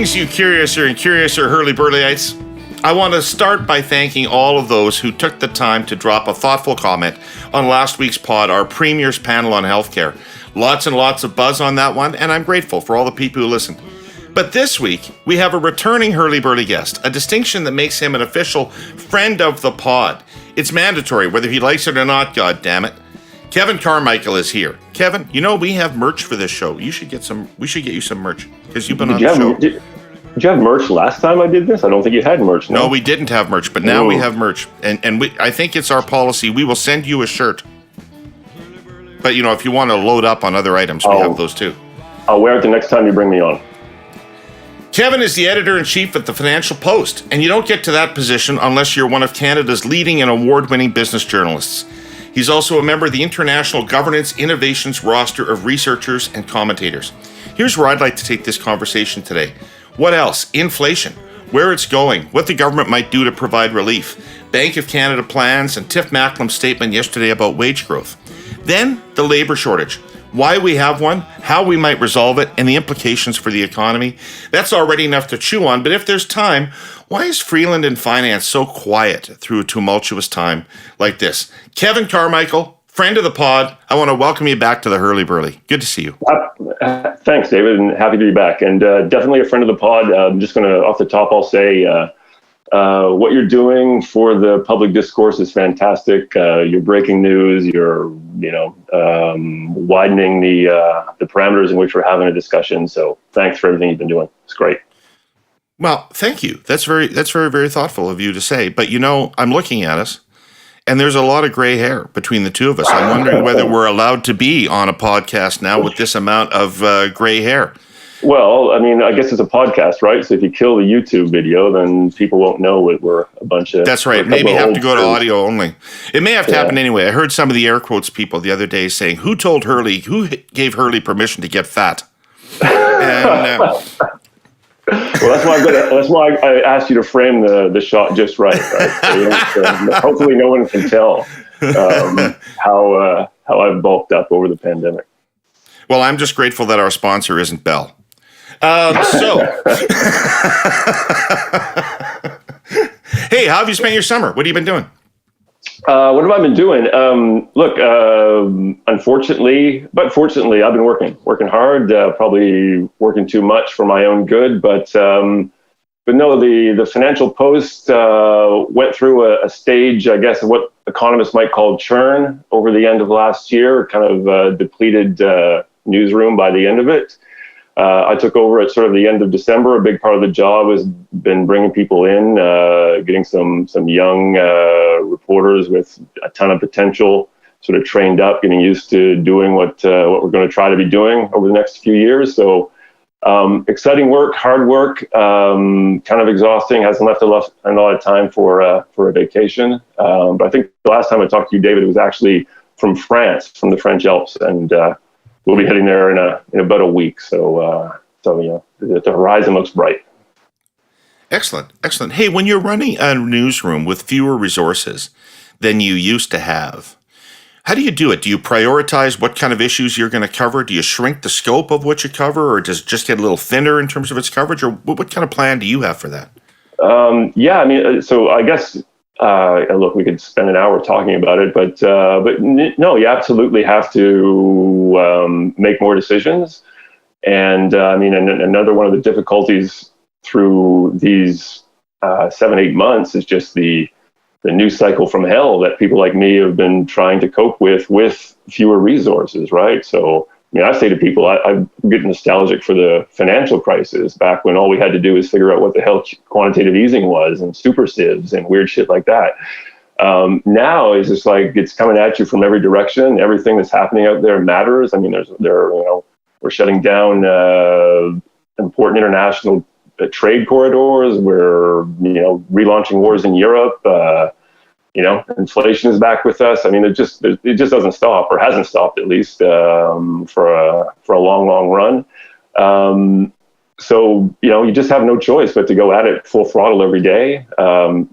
Greetings, you curiouser and curiouser Herle Burly-ites. I want to start by thanking all of those who took the time to drop a thoughtful comment on last week's pod, our Premier's panel on healthcare. Lots and lots of buzz on that one, and I'm grateful for all the people who listened. But this week, we have a returning Herle Burly guest, a distinction that makes him an official friend of the pod. It's mandatory, whether he likes it or not, goddammit. Kevin Carmichael is here. Kevin, you know we have merch for this show. We should get you some merch, because you've been on the show. Did you have merch last time I did this? I don't think you had merch. No, we didn't have merch, but now we have merch. And I think it's our policy. We will send you a shirt. But, you know, if you want to load up on other items, we have those too. I'll wear it the next time you bring me on. Kevin is the editor-in-chief at the Financial Post, and you don't get to that position unless you're one of Canada's leading and award-winning business journalists. He's also a member of the International Governance Innovations roster of researchers and commentators. Here's where I'd like to take this conversation today. What else? Inflation, where it's going, what the government might do to provide relief, Bank of Canada plans, and Tiff Macklem's statement yesterday about wage growth. Then, the labor shortage, why we have one, how we might resolve it, and the implications for the economy. That's already enough to chew on, but if there's time, why is Freeland and Finance so quiet through a tumultuous time like this? Kevin Carmichael, friend of the pod, I want to welcome you back to the Herle Burly. Good to see you. Thanks, David, and happy to be back. And definitely a friend of the pod. I'm just going to, off the top, I'll say what you're doing for the public discourse is fantastic. You're breaking news. You're, widening the parameters in which we're having a discussion. So thanks for everything you've been doing. It's great. Well, thank you. That's very, very thoughtful of you to say. But, I'm looking at us, and there's a lot of gray hair between the two of us. I'm wondering whether we're allowed to be on a podcast now with this amount of gray hair. Well, I guess it's a podcast, right? So if you kill the YouTube video, then people won't know we're a bunch of... That's right. Maybe have to go to audio only. It may have to happen anyway. I heard some of the air quotes people the other day saying, who gave Herle permission to get fat? And... Well, that's why I asked you to frame the shot just right? So hopefully no one can tell how I've bulked up over the pandemic. Well, I'm just grateful that our sponsor isn't Bell. Hey, how have you spent your summer? What have you been doing? What have I been doing? Unfortunately, but fortunately, I've been working hard, probably working too much for my own good. But no, the Financial Post went through a stage, I guess, of what economists might call churn over the end of last year, kind of depleted newsroom by the end of it. I took over at sort of the end of December. A big part of the job has been bringing people in, getting some young reporters with a ton of potential, sort of trained up, getting used to doing what we're going to try to be doing over the next few years. So exciting work, hard work, kind of exhausting. Hasn't left a lot of time for a vacation. But I think the last time I talked to you, David, it was actually from France, from the French Alps, and we'll be heading there in about a week. So the horizon looks bright. Excellent. Hey, when you're running a newsroom with fewer resources than you used to have, how do you do it? Do you prioritize what kind of issues you're going to cover? Do you shrink the scope of what you cover, or does it just get a little thinner in terms of its coverage? Or what kind of plan do you have for that? So I guess, look, we could spend an hour talking about it, but no, you absolutely have to make more decisions. And another one of the difficulties through these 7-8 months is just the news cycle from hell that people like me have been trying to cope with fewer resources, right? So, I say to people, I get nostalgic for the financial crisis back when all we had to do was figure out what the hell quantitative easing was and super sieves and weird shit like that. Now it's just like it's coming at you from every direction. Everything that's happening out there matters. We're shutting down important international trade corridors. We're relaunching wars in Europe. Inflation is back with us. It just doesn't stop, or hasn't stopped at least for a long run. So you just have no choice but to go at it full throttle every day. You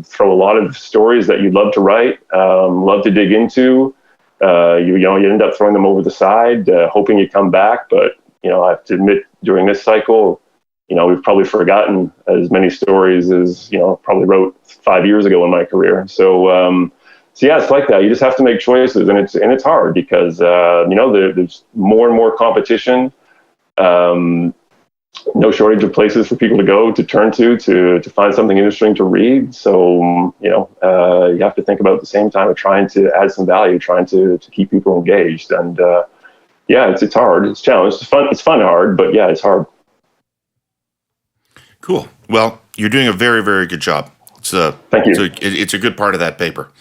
throw a lot of stories that you'd love to write, love to dig into. You end up throwing them over the side, hoping you come back. But I have to admit, during this cycle, we've probably forgotten as many stories as, probably wrote 5 years ago in my career. So yeah, it's like that. You just have to make choices, and it's hard because, there's more and more competition. No shortage of places for people to go, to turn to find something interesting to read. So, you have to think about at the same time of trying to add some value, trying to keep people engaged. And it's hard. It's challenging. It's fun hard, but yeah, it's hard. Cool. Well, you're doing a very, very good job. Thank you. It's a good part of that paper.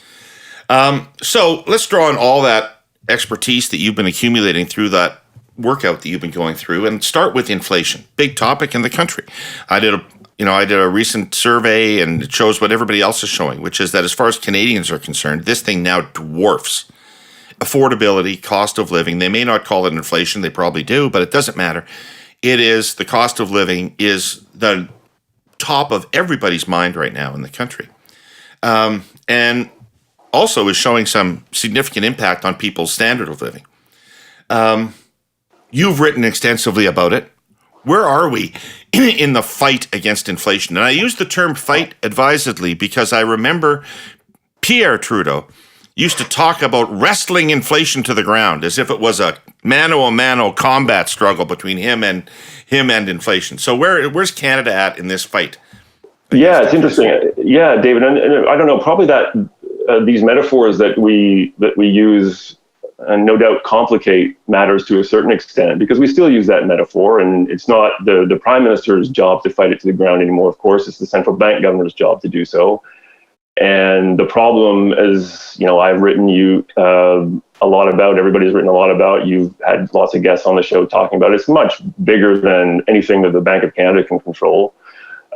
So let's draw on all that expertise that you've been accumulating through that workout that you've been going through, and start with inflation. Big topic in the country. I did a recent survey, and it shows what everybody else is showing, which is that as far as Canadians are concerned, this thing now dwarfs affordability, cost of living. They may not call it inflation, they probably do, but it doesn't matter. It is, the cost of living is the top of everybody's mind right now in the country. And also is showing some significant impact on people's standard of living. You've written extensively about it. Where are we in the fight against inflation? And I use the term fight advisedly because I remember Pierre Trudeau used to talk about wrestling inflation to the ground as if it was a mano-a-mano combat struggle between him and inflation. So where's Canada at in this fight? Yeah, it's interesting. Yeah, David, and I don't know, probably that these metaphors that we use, and no doubt complicate matters to a certain extent, because we still use that metaphor, and it's not the Prime Minister's job to fight it to the ground anymore. Of course, it's the central bank governor's job to do so. And the problem, as I've written a lot about, everybody's written a lot about, you've had lots of guests on the show talking about it, it's much bigger than anything that the Bank of Canada can control.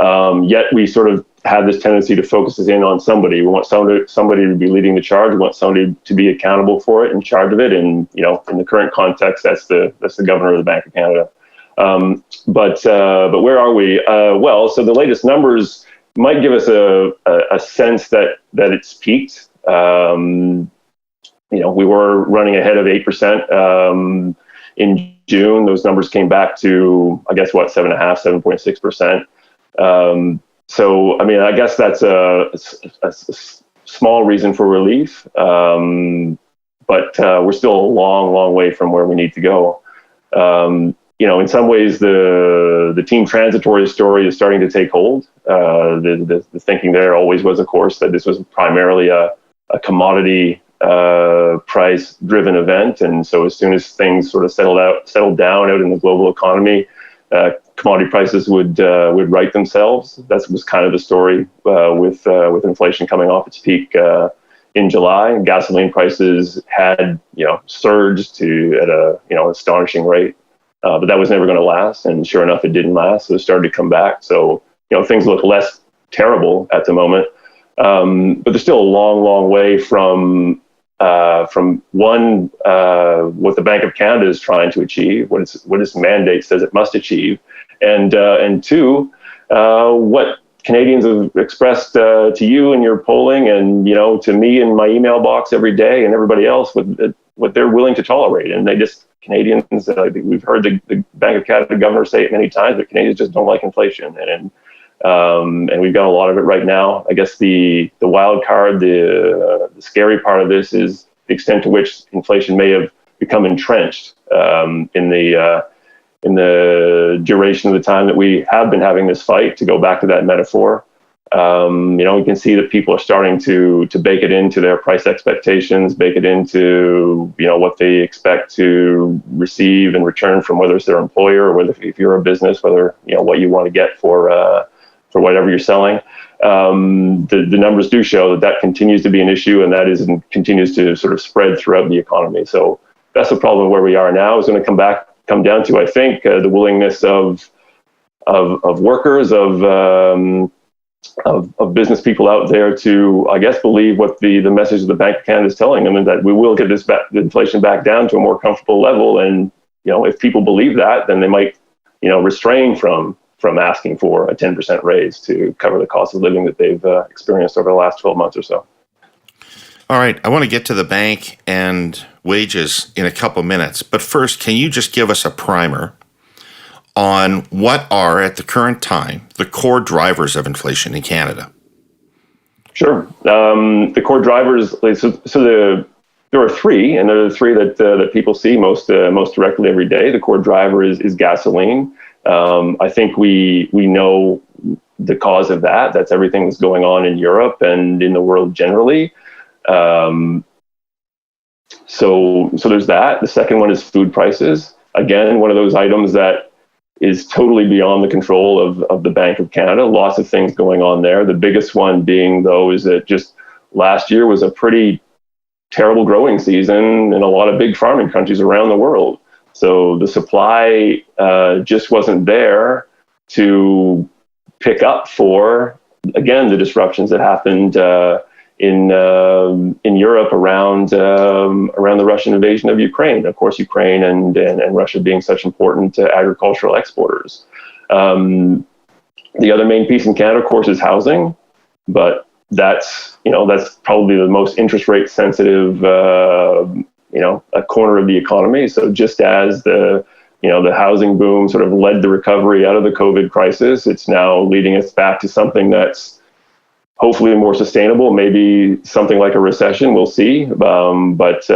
Yet we sort of have this tendency to focus in on somebody. We want somebody to be leading the charge. We want somebody to be accountable for it, in charge of it. And in the current context, that's the governor of the Bank of Canada. But where are we? So the latest numbers might give us a sense that it's peaked. We were running ahead of 8% in June. Those numbers came back to, I guess, 7.5%, 7.6%. So, I guess that's a small reason for relief, but we're still a long, long way from where we need to go. In some ways, the team transitory story is starting to take hold. The thinking there always was, of course, that this was primarily a commodity price-driven event, and so as soon as things sort of settled down out in the global economy, commodity prices would right themselves. That was kind of the story with inflation coming off its peak in July. Gasoline prices had surged to at a astonishing rate, but that was never going to last. And sure enough, it didn't last. So it started to come back. So things look less terrible at the moment, but they're still a long, long way from one, what the Bank of Canada is trying to achieve, what its mandate says it must achieve, and two, what Canadians have expressed to you in your polling, and to me in my email box every day, and everybody else, what they're willing to tolerate. And Canadians, we've heard the Bank of Canada governor say it many times, but Canadians just don't like inflation, and we've got a lot of it right now. I guess the wild card, the scary part of this is the extent to which inflation may have become entrenched in the duration of the time that we have been having this fight. To go back to that metaphor, we can see that people are starting to bake it into their price expectations, bake it into what they expect to receive in return from, whether it's their employer or whether, if you're a business, whether what you want to get for whatever you're selling. The numbers do show that continues to be an issue, and that continues to sort of spread throughout the economy. So that's the problem where we are now. Is going to come down to, I think, the willingness of workers, of business people out there to, I guess, believe what the message of the Bank of Canada is telling them, and that we will get the inflation back down to a more comfortable level. And if people believe that, then they might restrain from asking for a 10% raise to cover the cost of living that they've experienced over the last 12 months or so. All right, I want to get to the bank and wages in a couple minutes, but first, can you just give us a primer on what are, at the current time, the core drivers of inflation in Canada? Sure. The core drivers, there are three, and there are the three that people see most directly every day. The core driver is gasoline. I think we know the cause of that. That's everything that's going on in Europe and in the world generally. So there's that. The second one is food prices. Again, one of those items that is totally beyond the control of the Bank of Canada. Lots of things going on there. The biggest one being, though, is that just last year was a pretty terrible growing season in a lot of big farming countries around the world. So the supply just wasn't there to pick up for, again, the disruptions that happened in Europe around the Russian invasion of Ukraine. Of course, Ukraine and Russia being such important agricultural exporters. The other main piece in Canada, of course, is housing, but that's probably the most interest rate sensitive a corner of the economy. So just as the housing boom sort of led the recovery out of the COVID crisis, it's now leading us back to something that's hopefully more sustainable, maybe something like a recession, we'll see. But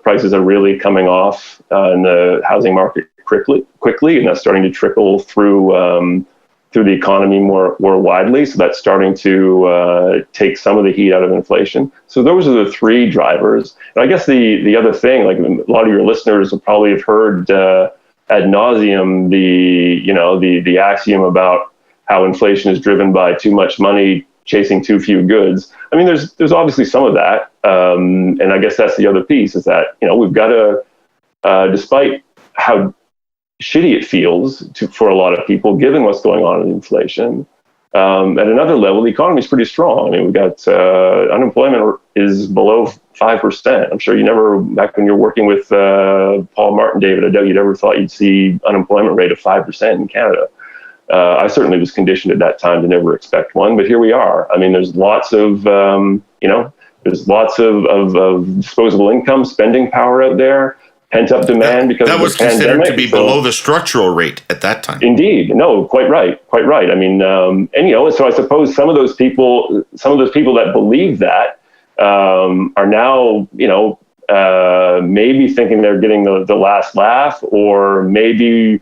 prices are really coming off in the housing market quickly, and that's starting to trickle through the economy more widely. So that's starting to take some of the heat out of inflation. So those are the three drivers. And I guess the other thing, like a lot of your listeners will probably have heard ad nauseum the axiom about how inflation is driven by too much money chasing too few goods. I mean, there's obviously some of that, and I guess that's the other piece, is that we've got to, despite how shitty it feels for a lot of people, given what's going on in inflation, at another level, the economy is pretty strong. I mean, we've got unemployment is below 5%. I'm sure you never, back when you were working with Paul Martin, David, I doubt you'd ever thought you'd see unemployment rate of 5% in Canada. I certainly was conditioned at that time to never expect one, but here we are. I mean, there's lots of, disposable income, spending power out there, pent-up demand because of the pandemic. That was considered to be below the structural rate at that time. Indeed. No, quite right. I mean, so I suppose some of those people that believe that are now, maybe thinking they're getting the last laugh, or maybe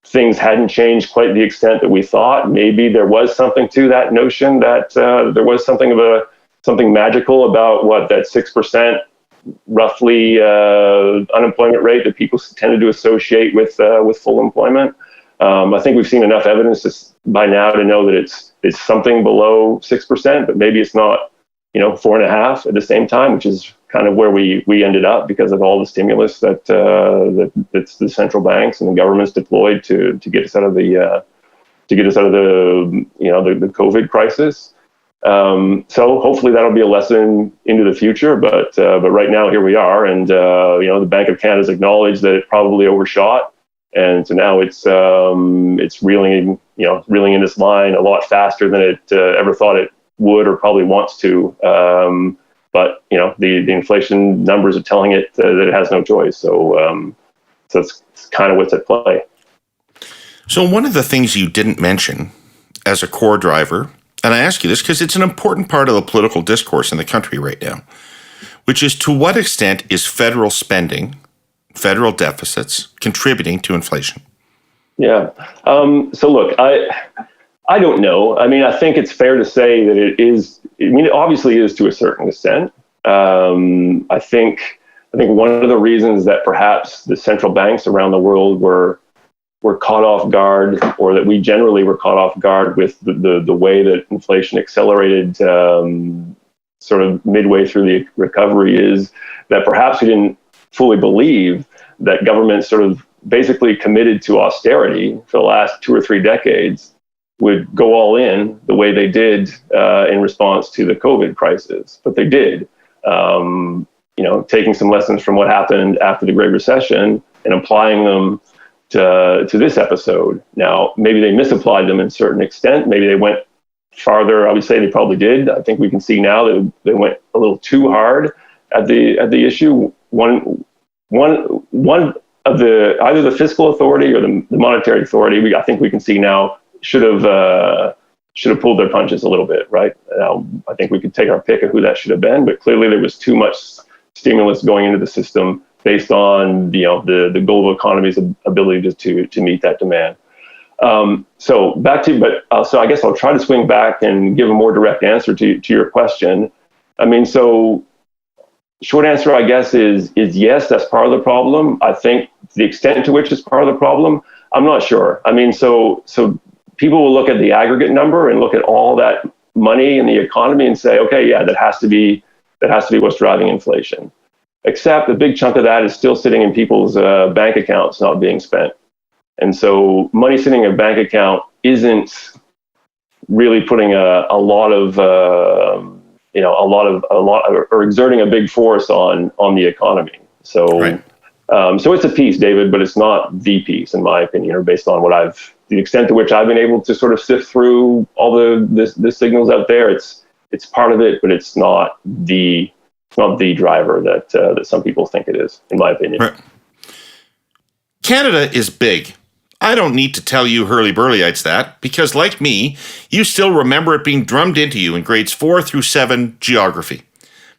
things hadn't changed quite the extent that we thought. Maybe there was something to that notion that there was something magical about that 6% roughly unemployment rate that people tended to associate with full employment. I think we've seen enough evidence by now to know that it's something below 6%, but maybe it's not 4.5 at the same time, which is kind of where we ended up because of all the stimulus that the central banks and the governments deployed to get us out of the the COVID crisis. So hopefully that'll be a lesson into the future. But right now here we are, and the Bank of Canada's acknowledged that it probably overshot, and so now it's reeling in this line a lot faster than it ever thought it would or probably wants to. But the inflation numbers are telling it that it has no choice. So it's kind of what's at play. So one of the things you didn't mention as a core driver, and I ask you this because it's an important part of the political discourse in the country right now, which is to what extent is federal spending, federal deficits, contributing to inflation? Yeah. So look, I don't know. I mean, I think it's fair to say that it is. I mean, it obviously is to a certain extent. I think one of the reasons that perhaps the central banks around the world were caught off guard, or that we generally were caught off guard with the way that inflation accelerated sort of midway through the recovery, is that perhaps we didn't fully believe that governments sort of basically committed to austerity for the last 2 or 3 decades would go all in the way they did in response to the COVID crisis. But they did, taking some lessons from what happened after the Great Recession and applying them to this episode. Now, maybe they misapplied them in a certain extent. Maybe they went farther. I would say they probably did. I think we can see now that they went a little too hard at the issue. One either the fiscal authority or the monetary authority, I think we can see now should have pulled their punches a little bit, right? I think we could take our pick of who that should have been, but clearly there was too much stimulus going into the system based on the global economy's ability to meet that demand. So I guess I'll try to swing back and give a more direct answer to your question. I mean, so short answer, I guess, is yes, that's part of the problem. I think the extent to which it's part of the problem, I'm not sure. I mean, so people will look at the aggregate number and look at all that money in the economy and say, okay, yeah, that has to be what's driving inflation. Except a big chunk of that is still sitting in people's bank accounts, not being spent. And so money sitting in a bank account isn't really putting a lot of or exerting a big force on the economy. So, right. So it's a piece, David, but it's not the piece, in my opinion, or based on the extent to which I've been able to sort of sift through all the signals out there. It's part of it, but it's not the driver that some people think it is, in my opinion. Right. Canada is big. I don't need to tell you Herle Burly-ites that, because like me, you still remember it being drummed into you in grades 4 through 7 geography.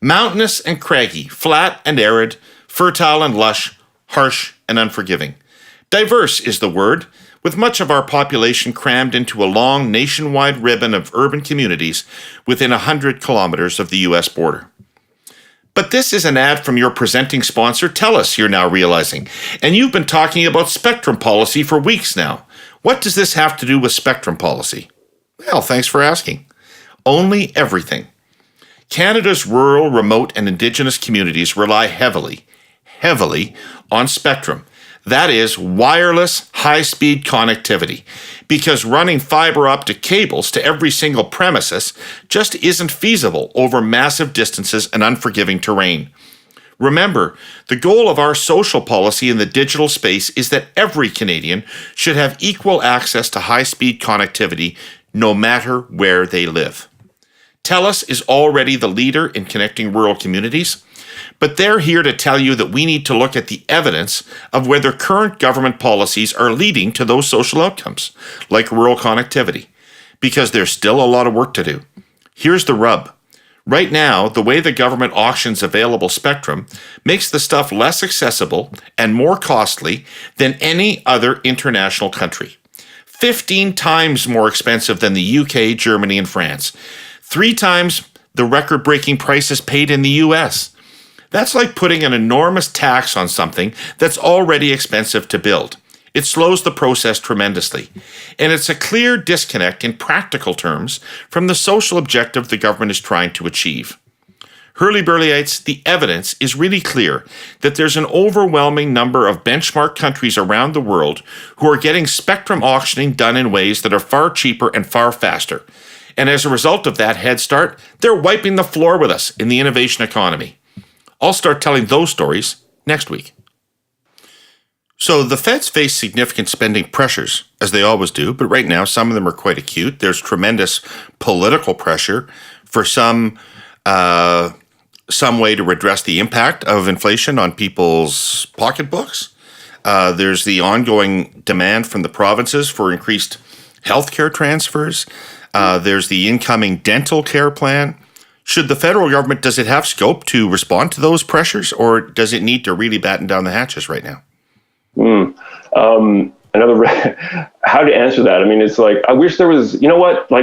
Mountainous and craggy, flat and arid, fertile and lush, harsh and unforgiving. Diverse is the word, with much of our population crammed into a long nationwide ribbon of urban communities within 100 kilometers of the U.S. border. But this is an ad from your presenting sponsor, TELUS, you're now realizing. And you've been talking about spectrum policy for weeks now. What does this have to do with spectrum policy? Well, thanks for asking. Only everything. Canada's rural, remote, and Indigenous communities rely heavily on spectrum. That is wireless, high-speed connectivity, because running fiber optic cables to every single premises just isn't feasible over massive distances and unforgiving terrain. Remember, the goal of our social policy in the digital space is that every Canadian should have equal access to high-speed connectivity no matter where they live. TELUS is already the leader in connecting rural communities, but they're here to tell you that we need to look at the evidence of whether current government policies are leading to those social outcomes, like rural connectivity, because there's still a lot of work to do. Here's the rub. Right now, the way the government auctions available spectrum makes the stuff less accessible and more costly than any other international country. 15 times more expensive than the UK, Germany, and France. 3 times the record-breaking prices paid in the US. That's like putting an enormous tax on something that's already expensive to build. It slows the process tremendously. And it's a clear disconnect in practical terms from the social objective the government is trying to achieve. Herle Burly-ites, the evidence is really clear that there's an overwhelming number of benchmark countries around the world who are getting spectrum auctioning done in ways that are far cheaper and far faster. And as a result of that head start, they're wiping the floor with us in the innovation economy. I'll start telling those stories next week. So the feds face significant spending pressures, as they always do, but right now some of them are quite acute. There's tremendous political pressure for some way to redress the impact of inflation on people's pocketbooks. There's the ongoing demand from the provinces for increased healthcare transfers. There's the incoming dental care plan. Should the federal government, does it have scope to respond to those pressures, or does it need to really batten down the hatches right now? How to answer that? I mean, it's like, I wish there was,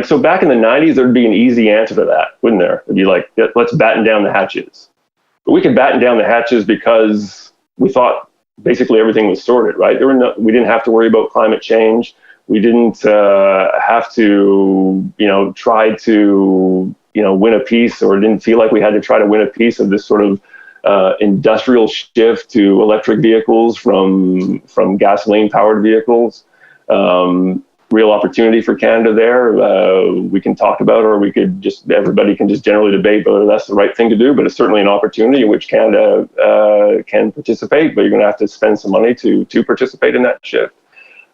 so back in the 90s, there'd be an easy answer to that, wouldn't there? It'd be like, let's batten down the hatches. But we could batten down the hatches because we thought basically everything was sorted, right? We didn't have to worry about climate change. We didn't have to, try to, win a piece, or didn't feel like we had to try to win a piece of this sort of industrial shift to electric vehicles from gasoline-powered vehicles. Real opportunity for Canada there. We can talk about, or everybody can just generally debate whether that's the right thing to do, but it's certainly an opportunity in which Canada can participate, but you're going to have to spend some money to participate in that shift.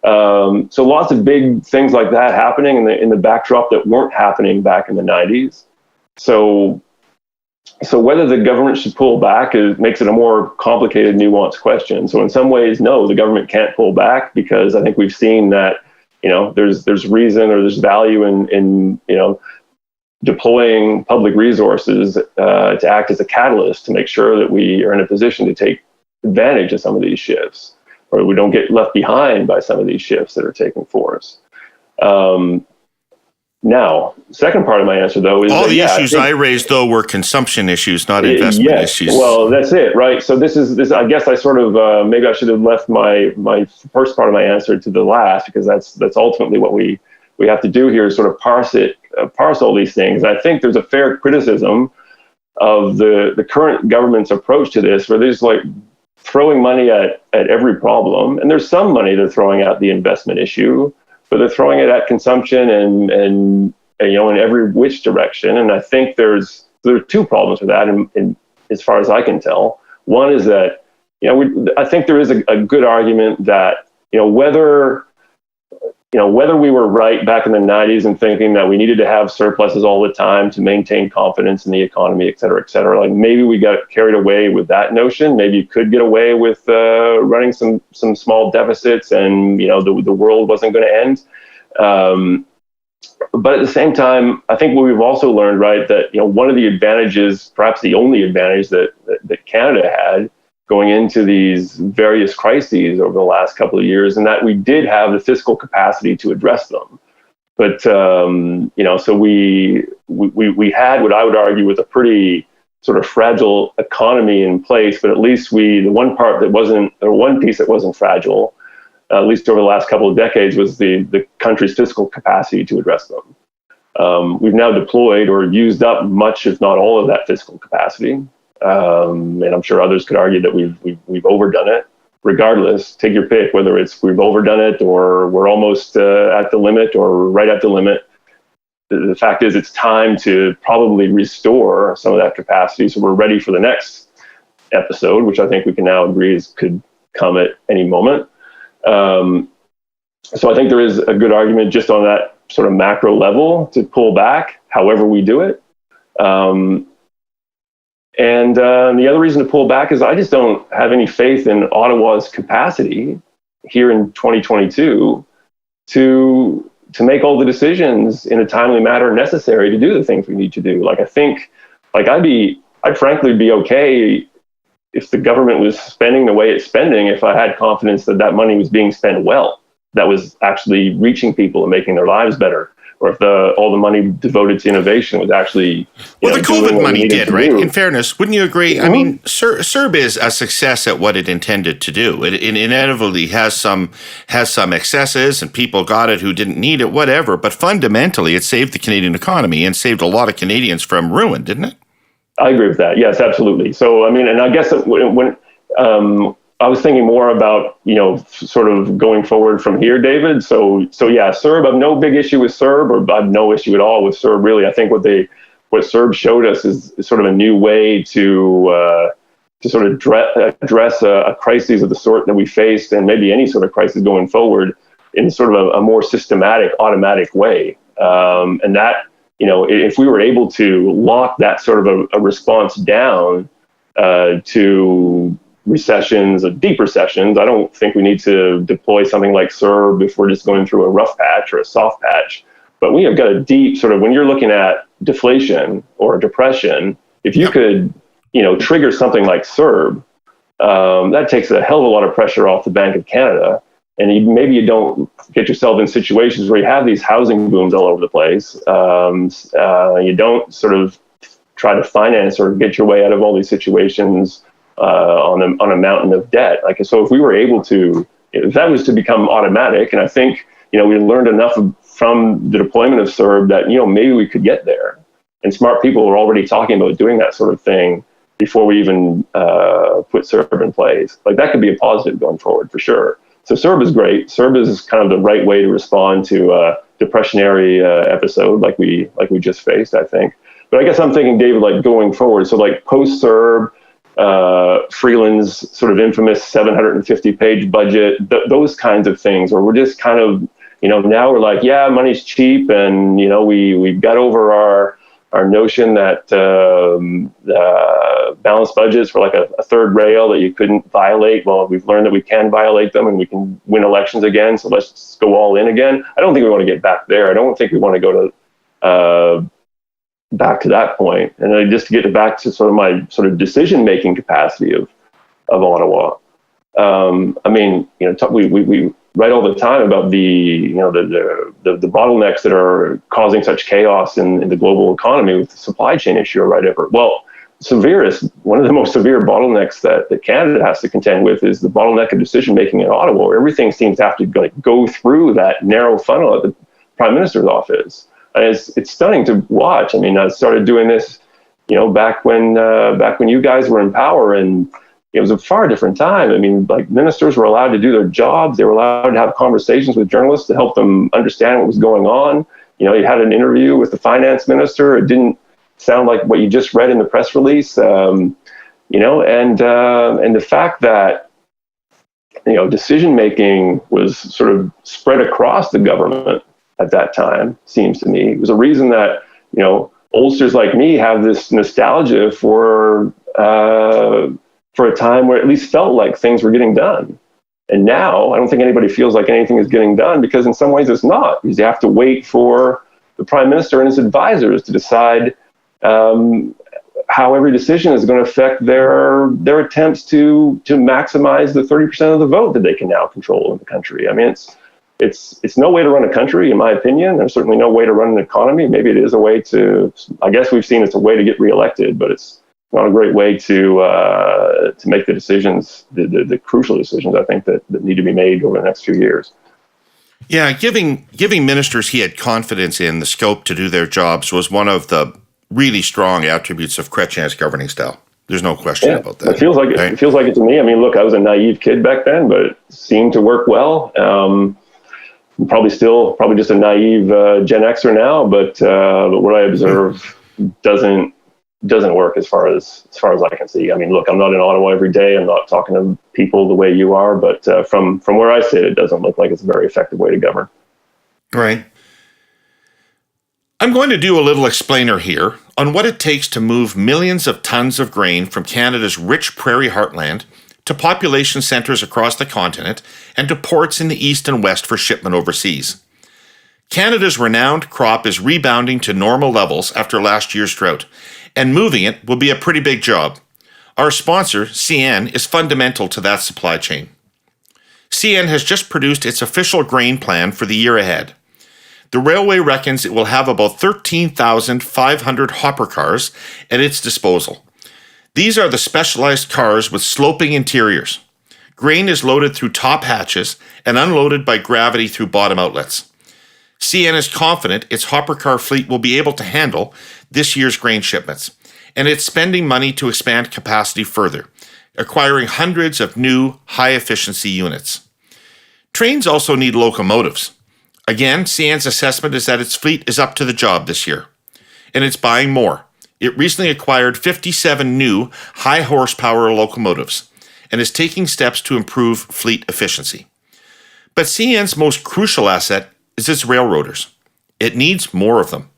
So lots of big things like that happening in the backdrop that weren't happening back in the 90s. So So whether the government should pull back makes it a more complicated, nuanced question. So in some ways, no, the government can't pull back, because I think we've seen that, there's reason, or there's value in deploying public resources to act as a catalyst to make sure that we are in a position to take advantage of some of these shifts, or we don't get left behind by some of these shifts that are taking force. Now, second part of my answer, though, is all the issues I raised, though, were consumption issues, not investment issues. Well, that's it, right? So this. I guess I sort of maybe I should have left my first part of my answer to the last, because that's ultimately what we have to do here, is sort of parse all these things. I think there's a fair criticism of the current government's approach to this, where there's like throwing money at every problem, and there's some money they're throwing at the investment issue, but they're throwing it at consumption and in every which direction. And I think there are two problems with that, in as far as I can tell. One is that I think there is a good argument that whether we were right back in the 90s in thinking that we needed to have surpluses all the time to maintain confidence in the economy, et cetera, like maybe we got carried away with that notion. Maybe you could get away with running some small deficits, and the world wasn't going to end. But at the same time, I think what we've also learned, right, that one of the advantages, perhaps the only advantage that Canada had going into these various crises over the last couple of years, and that we did have the fiscal capacity to address them. But so we had what I would argue was a pretty sort of fragile economy in place, but at least the one piece that wasn't fragile, at least over the last couple of decades, was the country's fiscal capacity to address them. We've now deployed or used up much, if not all, of that fiscal capacity. And I'm sure others could argue that we've overdone it. Regardless, take your pick, whether it's we've overdone it or we're almost at the limit or right at the limit. The fact is, it's time to probably restore some of that capacity, so we're ready for the next episode, which I think we can now agree could come at any moment. So I think there is a good argument just on that sort of macro level to pull back, however we do it. And the other reason to pull back is I just don't have any faith in Ottawa's capacity here in 2022 to make all the decisions in a timely manner necessary to do the things we need to do. Like, I think, I'd frankly be okay if the government was spending the way it's spending, if I had confidence that money was being spent well, that was actually reaching people and making their lives better. Or if all the money devoted to innovation was actually the COVID money did, right? Do. In fairness, wouldn't you agree? Mm-hmm. I mean, CERB is a success at what it intended to do. It inevitably has some excesses, and people got it who didn't need it, whatever. But fundamentally, it saved the Canadian economy and saved a lot of Canadians from ruin, didn't it? I agree with that. Yes, absolutely. So, I mean, and I guess when I was thinking more about, sort of going forward from here, David. So yeah, CERB, I have no big issue with CERB, or I have no issue at all with CERB, really. I think what CERB showed us is sort of a new way to sort of address a crisis of the sort that we faced, and maybe any sort of crisis going forward, in sort of a more systematic, automatic way. And that, if we were able to lock that sort of a response down to recessions, or deep recessions, I don't think we need to deploy something like CERB if we're just going through a rough patch or a soft patch. But we have got a deep sort of, when you're looking at deflation or depression, if you could, trigger something like CERB, that takes a hell of a lot of pressure off the Bank of Canada. And maybe you don't get yourself in situations where you have these housing booms all over the place. You don't sort of try to finance or get your way out of all these situations on a mountain of debt. Like, so if we were able to, if that was to become automatic, and I think, we learned enough from the deployment of CERB that, maybe we could get there. And smart people are already talking about doing that sort of thing before we even put CERB in place. Like, that could be a positive going forward for sure. So CERB is great. CERB is kind of the right way to respond to a depressionary episode like we just faced, I think. But I guess I'm thinking, David, like going forward, so like post-CERB, Freeland's sort of infamous 750-page budget, those kinds of things, where we're just kind of, now we're like, yeah, money's cheap, and we got over our notion that balanced budgets were like a third rail that you couldn't violate. Well, we've learned that we can violate them and we can win elections again. So let's go all in again. I don't think we want to get back there. I don't think we want to go to back to that point. And then just to get back to sort of my sort of decision-making capacity of Ottawa. I mean, we write all the time about the bottlenecks that are causing such chaos in the global economy with the supply chain issue or whatever. Well, one of the most severe bottlenecks that Canada has to contend with is the bottleneck of decision-making in Ottawa, where everything seems to have to go through that narrow funnel at the Prime Minister's office. And it's stunning to watch. I mean, I started doing this, back when you guys were in power, and it was a far different time. I mean, like, ministers were allowed to do their jobs. They were allowed to have conversations with journalists to help them understand what was going on. You had an interview with the finance minister. It didn't sound like what you just read in the press release. And the fact that, decision making was sort of spread across the government at that time, seems to me, was a reason that, oldsters like me have this nostalgia for a time where it at least felt like things were getting done. And now I don't think anybody feels like anything is getting done, because in some ways it's not, because you have to wait for the Prime Minister and his advisors to decide how every decision is going to affect their attempts to maximize the 30% of the vote that they can now control in the country. I mean, it's no way to run a country, in my opinion. There's certainly no way to run an economy. Maybe it is a way to, I guess we've seen it's a way to get reelected, but it's not a great way to make the decisions, the crucial decisions, I think, that need to be made over the next few years. Yeah, giving ministers he had confidence in the scope to do their jobs was one of the really strong attributes of Chrétien's governing style. There's no question about that. It feels like it. Right? It feels like it to me. I mean, look, I was a naive kid back then, but it seemed to work well. Probably just a naive Gen Xer now, but what I observe doesn't work as far as I can see. I mean, look, I'm not in Ottawa every day. I'm not talking to people the way you are, but from where I sit, it doesn't look like it's a very effective way to govern. Right. I'm going to do a little explainer here on what it takes to move millions of tons of grain from Canada's rich prairie heartland to population centres across the continent and to ports in the east and west for shipment overseas. Canada's renowned crop is rebounding to normal levels after last year's drought, and moving it will be a pretty big job. Our sponsor, CN, is fundamental to that supply chain. CN has just produced its official grain plan for the year ahead. The railway reckons it will have about 13,500 hopper cars at its disposal. These are the specialized cars with sloping interiors. Grain is loaded through top hatches and unloaded by gravity through bottom outlets. CN is confident its hopper car fleet will be able to handle this year's grain shipments, and it's spending money to expand capacity further, acquiring hundreds of new high-efficiency units. Trains also need locomotives. Again, CN's assessment is that its fleet is up to the job this year, and it's buying more. It recently acquired 57 new high-horsepower locomotives and is taking steps to improve fleet efficiency. But CN's most crucial asset is its railroaders. It needs more of them,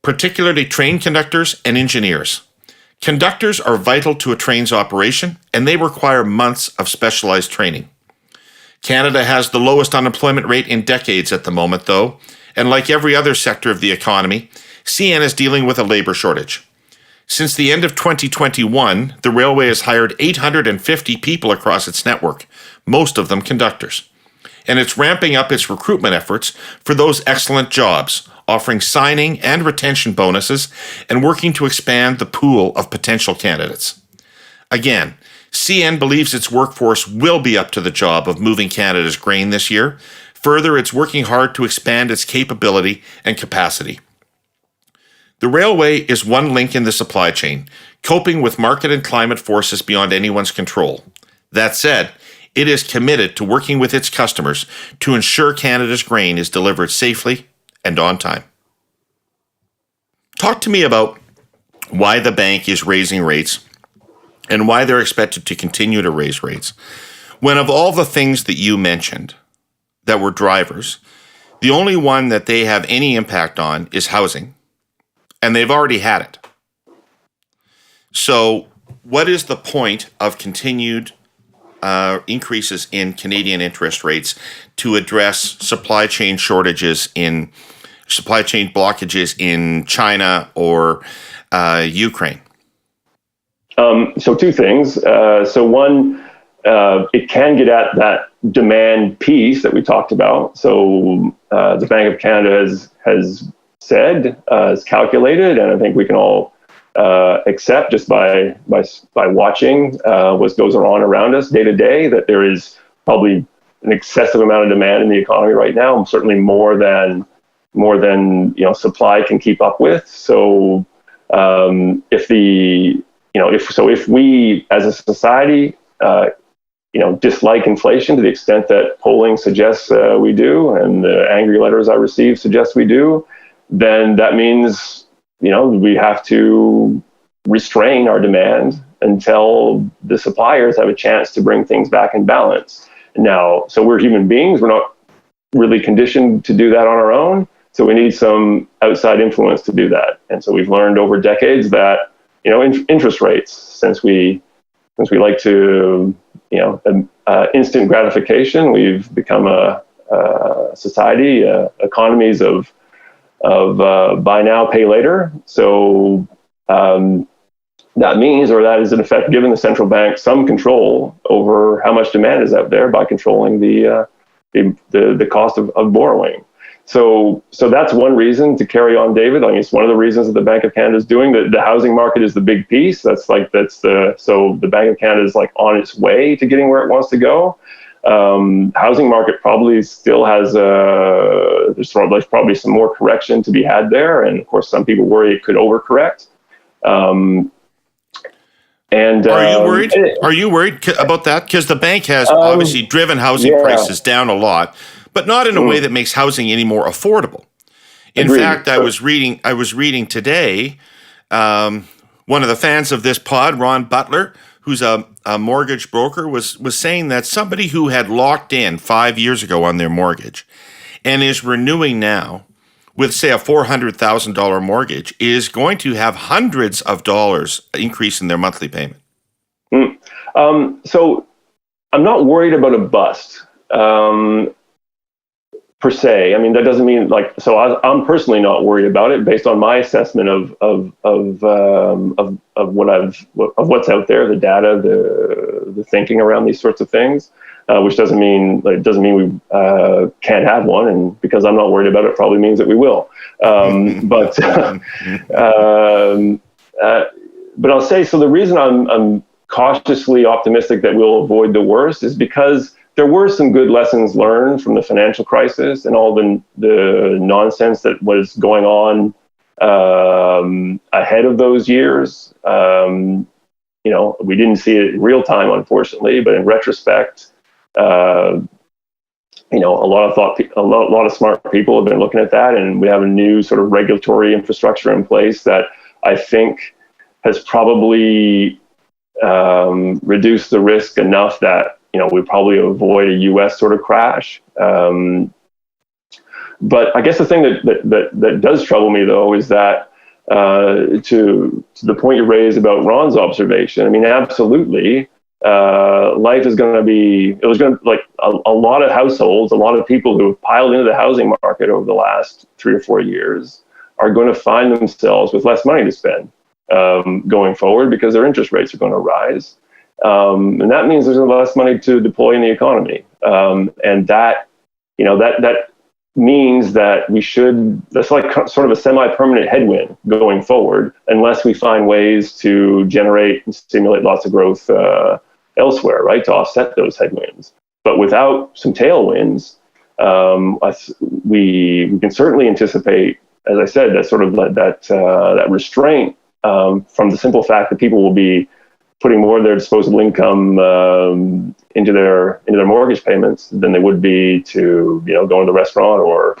particularly train conductors and engineers. Conductors are vital to a train's operation, and they require months of specialized training. Canada has the lowest unemployment rate in decades at the moment, though, and like every other sector of the economy, CN is dealing with a labor shortage. Since the end of 2021, the railway has hired 850 people across its network, most of them conductors. And it's ramping up its recruitment efforts for those excellent jobs, offering signing and retention bonuses and working to expand the pool of potential candidates. Again, CN believes its workforce will be up to the job of moving Canada's grain this year. Further, it's working hard to expand its capability and capacity. The railway is one link in the supply chain, coping with market and climate forces beyond anyone's control. That said, it is committed to working with its customers to ensure Canada's grain is delivered safely and on time. Talk to me about why the bank is raising rates and why they're expected to continue to raise rates, when of all the things that you mentioned that were drivers, the only one that they have any impact on is housing. and they've already had it. So what is the point of continued increases in Canadian interest rates to address supply chain blockages in China or Ukraine? So two things. So one, it can get at that demand piece that we talked about. So the Bank of Canada has said, has calculated, and I think we can all accept just by watching what goes on around us day to day, that there is probably an excessive amount of demand in the economy right now, certainly more than supply can keep up with. So if we as a society dislike inflation to the extent that polling suggests we do, and the angry letters I receive suggest we do, then that means we have to restrain our demand until the suppliers have a chance to bring things back in balance. Now, so we're human beings. We're not really conditioned to do that on our own. So we need some outside influence to do that. And so we've learned over decades that, interest rates, since we like to, instant gratification, we've become a society, economies of buy now, pay later. So that means, or that is in effect given the central bank some control over how much demand is out there by controlling the cost of borrowing. So that's one reason to carry on, David. I mean, it's one of the reasons that the Bank of Canada is doing. The housing market is the big piece. So the Bank of Canada is like on its way to getting where it wants to go. Housing market probably still has there's probably some more correction to be had there, and of course some people worry it could overcorrect. Are you worried about that? Because the bank has obviously driven housing prices down a lot, but not in a way that makes housing any more affordable. In fact, I was reading today, one of the fans of this pod, Ron Butler, who's a mortgage broker, was saying that somebody who had locked in 5 years ago on their mortgage and is renewing now with, say, a $400,000 mortgage is going to have hundreds of dollars increase in their monthly payment. So I'm not worried about a bust per se. I mean, that doesn't mean I'm personally not worried about it based on my assessment of what's out there, the data, the thinking around these sorts of things. Which doesn't mean we can't have one, and because I'm not worried about it, probably means that we will. But I'll say, so the reason I'm cautiously optimistic that we'll avoid the worst is because there were some good lessons learned from the financial crisis and all the nonsense that was going on ahead of those years. We didn't see it in real time, unfortunately, but in retrospect. A lot of smart people have been looking at that, and we have a new sort of regulatory infrastructure in place that I think has probably reduced the risk enough that we probably avoid a U.S. sort of crash. But I guess the thing that does trouble me though is that to the point you raised about Ron's observation, I mean, absolutely. Life is going to be, a lot of households, a lot of people who have piled into the housing market over the last 3 or 4 years are going to find themselves with less money to spend going forward because their interest rates are going to rise. And that means there's less money to deploy in the economy. And that means that that's like sort of a semi-permanent headwind going forward, unless we find ways to generate and stimulate lots of growth elsewhere, right, to offset those headwinds. But without some tailwinds, we can certainly anticipate, as I said, that sort of that restraint from the simple fact that people will be putting more of their disposable income into their mortgage payments than they would be to going to the restaurant or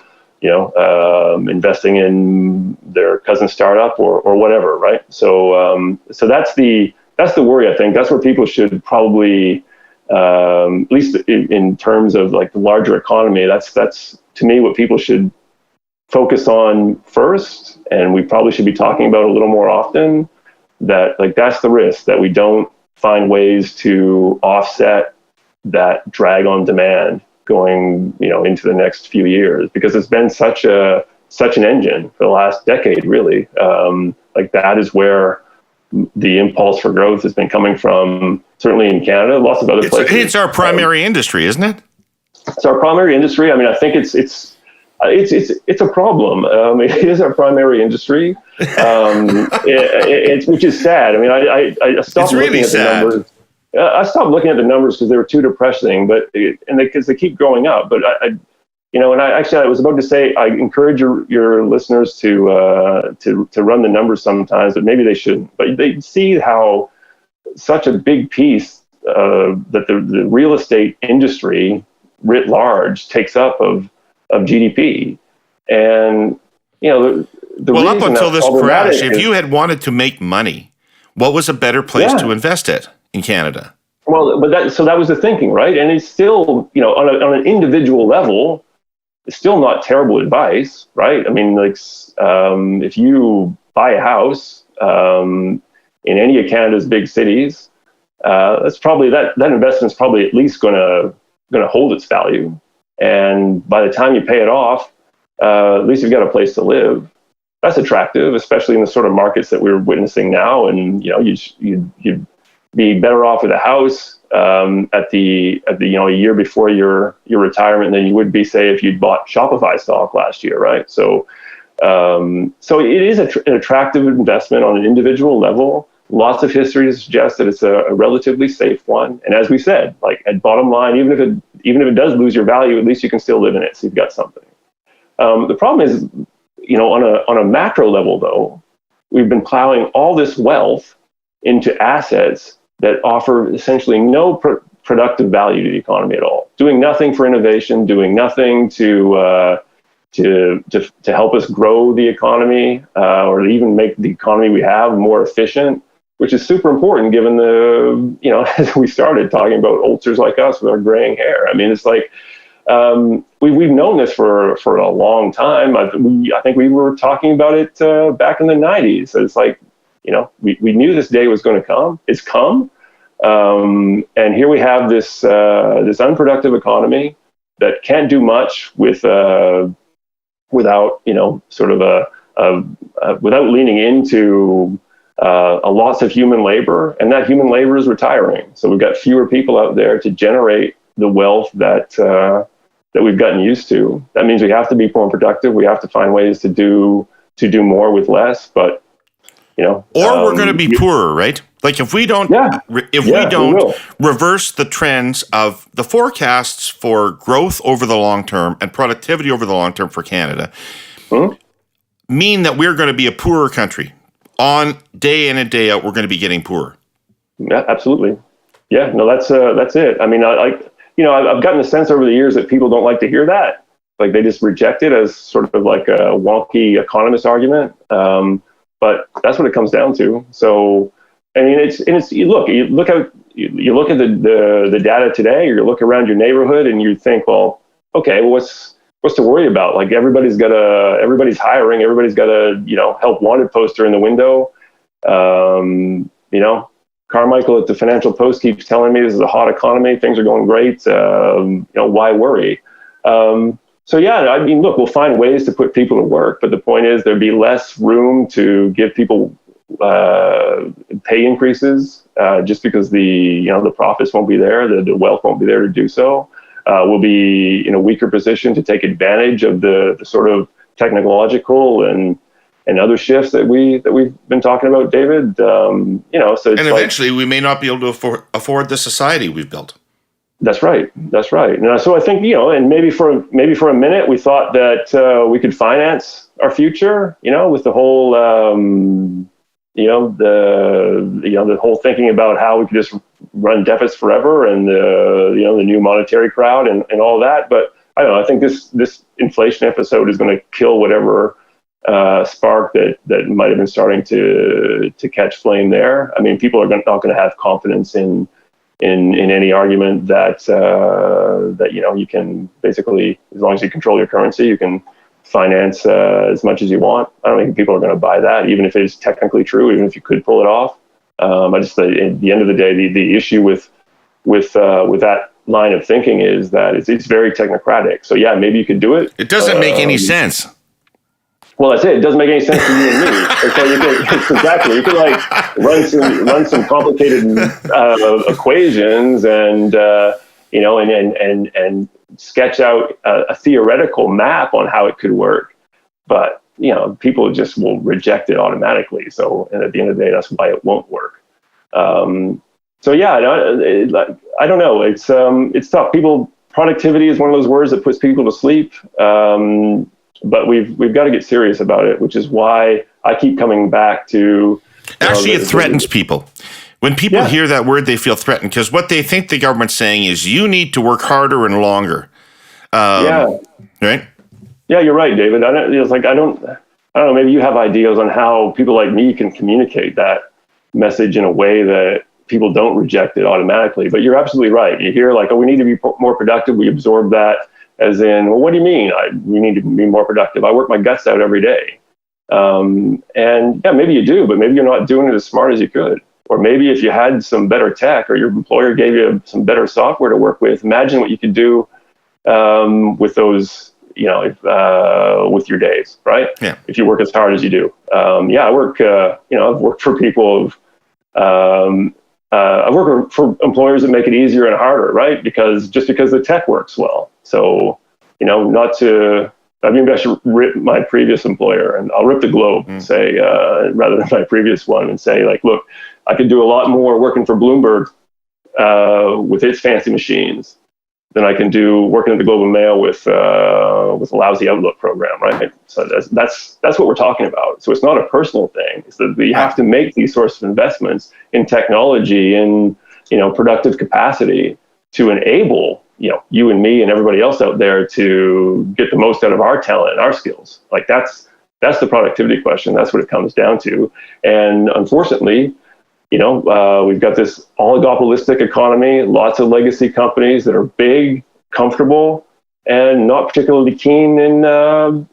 investing in their cousin's startup or whatever, right? So that's the worry. I think that's where people should probably, at least in terms of like the larger economy, that's to me what people should focus on first, and we probably should be talking about a little more often, that like that's the risk, that we don't find ways to offset that drag on demand going, into the next few years, because it's been such an engine for the last decade, really. Like that is where the impulse for growth has been coming from, certainly in Canada, lots of other places. It's our primary industry, isn't it? It's our primary industry. I mean, I think it's a problem. It is our primary industry, which is sad. I mean, I stopped looking at the numbers. I stopped looking at the numbers because they were too depressing, because they keep growing up. But I was about to say, I encourage your listeners to run the numbers sometimes, but maybe they shouldn't. But they see how such a big piece that the real estate industry writ large takes up of GDP, and the up until this crash, if you had wanted to make money, what was a better place to invest it in Canada? Well, but that was the thinking, right? And it's still, on an individual level, it's still not terrible advice, right? I mean, like, if you buy a house in any of Canada's big cities, that's probably that investment's probably at least going to hold its value. And by the time you pay it off, at least you've got a place to live. That's attractive, especially in the sort of markets that we're witnessing now. And you'd be better off with a house at the a year before your retirement than you would be, say, if you'd bought Shopify stock last year, right? So it is an attractive investment on an individual level. Lots of history to suggest that it's a relatively safe one. And as we said, like at bottom line, even if it does lose your value, at least you can still live in it, so you've got something. The problem is, on a macro level, though, we've been plowing all this wealth into assets that offer essentially no productive value to the economy at all. Doing nothing for innovation, doing nothing to help us grow the economy, or even make the economy we have more efficient, which is super important given as we started talking about oldsters like us with our graying hair. I mean, it's like, we've known this for a long time. I think we were talking about it back in the 90s. So it's like, we knew this day was going to come. It's come. And here we have this unproductive economy that can't do much without without leaning into a loss of human labor, and that human labor is retiring. So we've got fewer people out there to generate the wealth that we've gotten used to. That means we have to be more productive. We have to find ways to do more with less. But or we're going to be poorer, right? Like if we don't reverse the trends of the forecasts for growth over the long term and productivity over the long term for Canada, mean that we're going to be a poorer country. On day in and day out, we're going to be getting poorer. Yeah, absolutely. Yeah, no, that's it. I mean, I've gotten the sense over the years that people don't like to hear that. Like they just reject it as sort of like a wonky economist argument. But that's what it comes down to. So, I mean, you look at the data today, or you look around your neighborhood and you think, well, okay, well, what's to worry about? Like everybody's hiring, everybody's got a help wanted poster in the window. Carmichael at the Financial Post keeps telling me this is a hot economy, things are going great. Why worry? So yeah, I mean, look, we'll find ways to put people to work, but the point is there'd be less room to give people pay increases just because the profits won't be there, the wealth won't be there to do so. We'll be in a weaker position to take advantage of the sort of technological and other shifts that we've been talking about, David. So it's eventually we may not be able to afford the society we've built. That's right. And so I think and maybe for a minute we thought that we could finance our future, with the whole the whole thinking about how we could just run deficits forever and the new monetary crowd and all that. But I don't know. I think this inflation episode is going to kill whatever spark that might have been starting to catch flame there. I mean, people are not going to have confidence in any argument that you can basically, as long as you control your currency, you can finance as much as you want. I don't think people are going to buy that, even if it is technically true, even if you could pull it off. I just at the end of the day, the issue with that line of thinking is that it's very technocratic. So yeah, maybe you could do it. It doesn't make any sense. Well, that's it. It doesn't make any sense to you and me. And so you can exactly, you can like run some complicated equations and and sketch out a theoretical map on how it could work. But people just will reject it automatically. So, and at the end of the day, that's why it won't work. So yeah, I don't know. It's tough. Productivity is one of those words that puts people to sleep. But we've got to get serious about it, which is why I keep coming back to. Actually, it threatens people. When people hear that word, they feel threatened because what they think the government's saying is you need to work harder and longer. Right? Yeah, you're right, David. I don't know. Maybe you have ideas on how people like me can communicate that message in a way that people don't reject it automatically. But you're absolutely right. You hear like, oh, we need to be more productive. We absorb that as in, well, what do you mean? We need to be more productive. I work my guts out every day. And yeah, maybe you do, but maybe you're not doing it as smart as you could. Or maybe if you had some better tech or your employer gave you some better software to work with, imagine what you could do with those, with your days, right? Yeah. If you work as hard as you do. I work, I've worked for people I work for employers that make it easier and harder, right? Because the tech works well. So, maybe I should rip my previous employer, and I'll rip the globe and say, rather than my previous one, and say like, look, I could do a lot more working for Bloomberg with its fancy machines than I can do working at the Globe and Mail with a lousy Outlook program, right? So that's what we're talking about. So it's not a personal thing. It's that we have to make these sorts of investments in technology and productive capacity to enable you and me and everybody else out there to get the most out of our talent and our skills. Like that's the productivity question. That's what it comes down to. And unfortunately, we've got this oligopolistic economy, lots of legacy companies that are big, comfortable, and not particularly keen in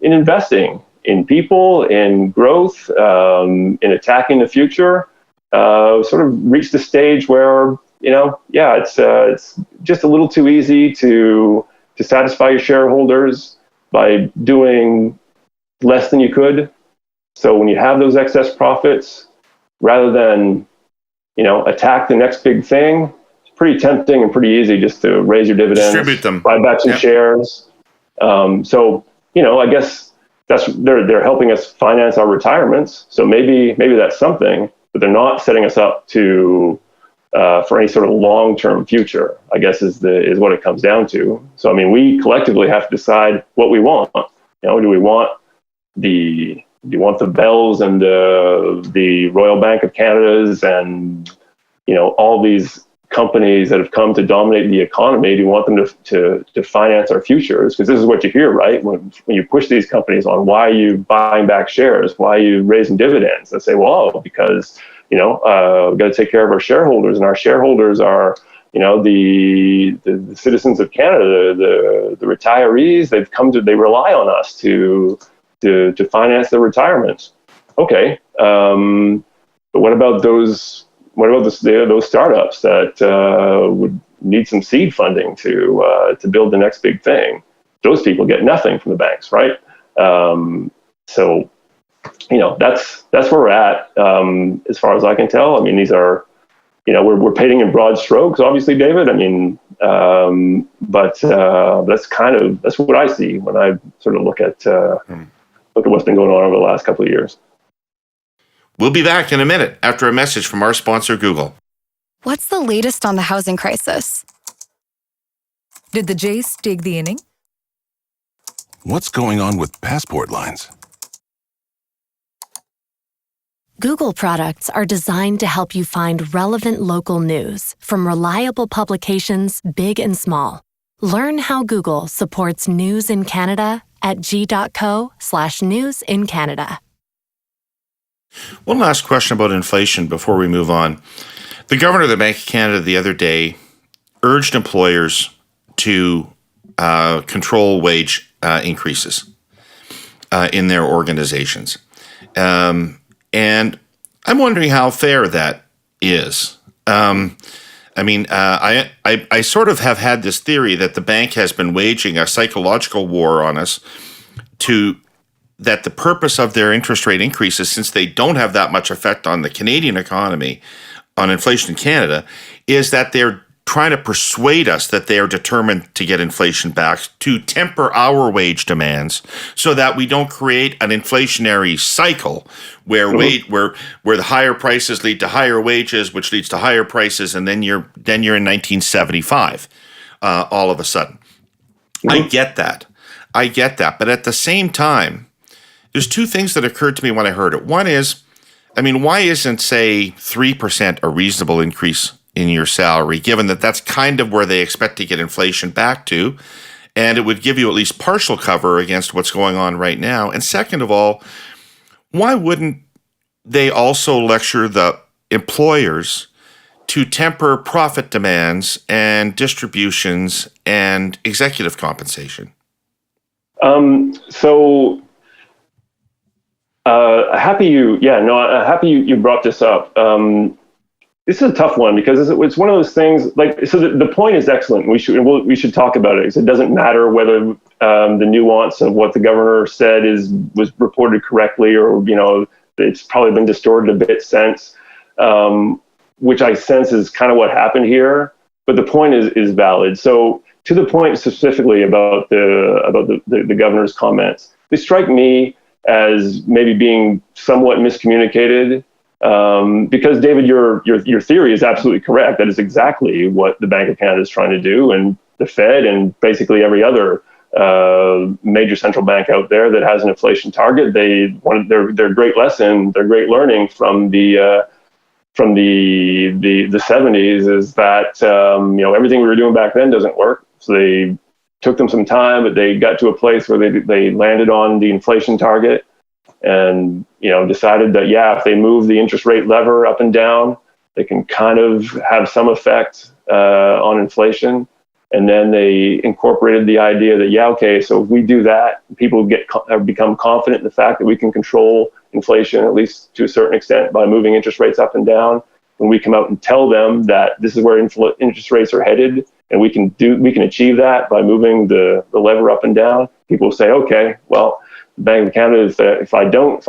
investing in people, in growth, in attacking the future. Sort of reached the stage where it's just a little too easy to satisfy your shareholders by doing less than you could. So when you have those excess profits, rather than attack the next big thing, it's pretty tempting and pretty easy just to raise your dividends, distribute them, buy back some shares. I guess they're helping us finance our retirements. So maybe that's something, but they're not setting us up to for any sort of long-term future, I guess is what it comes down to. So, we collectively have to decide what we want. Do we want the Bells and the Royal Bank of Canada's and, all these companies that have come to dominate the economy? Do you want them to finance our futures? Because this is what you hear, right? When you push these companies on why are you buying back shares, why are you raising dividends? They say, well, because we've got to take care of our shareholders, and our shareholders are, the citizens of Canada, the retirees. They rely on us to finance their retirement. Okay, but what about those startups that would need some seed funding to build the next big thing? Those people get nothing from the banks, right? So that's where we're at, as far as I can tell. These are, we're painting in broad strokes, obviously, David. But that's what I see when I sort of look at what's been going on over the last couple of years. We'll be back in a minute after a message from our sponsor, Google. What's the latest on the housing crisis? Did the Jays dig the inning? What's going on with passport lines? Google products are designed to help you find relevant local news from reliable publications, big and small. Learn how Google supports news in Canada at g.co/news in Canada. One last question about inflation before we move on. The governor of the Bank of Canada the other day urged employers to control wage increases. in their organizations. And I'm wondering how fair that is. I sort of have had this theory that the bank has been waging a psychological war on us that the purpose of their interest rate increases, since they don't have that much effect on the Canadian economy, on inflation in Canada, is that they're trying to persuade us that they are determined to get inflation back, to temper our wage demands so that we don't create an inflationary cycle where where the higher prices lead to higher wages, which leads to higher prices, and then you're in 1975 all of a sudden. I get that. But at the same time, there's two things that occurred to me when I heard it. One is, why isn't, say, 3% a reasonable increase in your salary, given that that's kind of where they expect to get inflation back to, and it would give you at least partial cover against what's going on right now? And second of all, why wouldn't they also lecture the employers to temper profit demands and distributions and executive compensation? Happy you brought this up. This is a tough one because it's one of those things. The point is excellent. We should talk about it, because it doesn't matter whether the nuance of what the governor said was reported correctly, or it's probably been distorted a bit since, which I sense is kind of what happened here. But the point is valid. So to the point specifically about the governor's comments, they strike me as maybe being somewhat miscommunicated. Because David, your theory is absolutely correct. That is exactly what the Bank of Canada is trying to do, and the Fed, and basically every other major central bank out there that has an inflation target. Their great lesson, their great learning from the 70s is that everything we were doing back then doesn't work. So they took them some time, but they got to a place where they landed on the inflation target, and decided that if they move the interest rate lever up and down, they can kind of have some effect on inflation. And then they incorporated the idea that so if we do that, people become confident in the fact that we can control inflation, at least to a certain extent, by moving interest rates up and down. When we come out and tell them that this is where interest rates are headed, and we can achieve that by moving the lever up and down, people will say, okay, well, the Bank of Canada, if I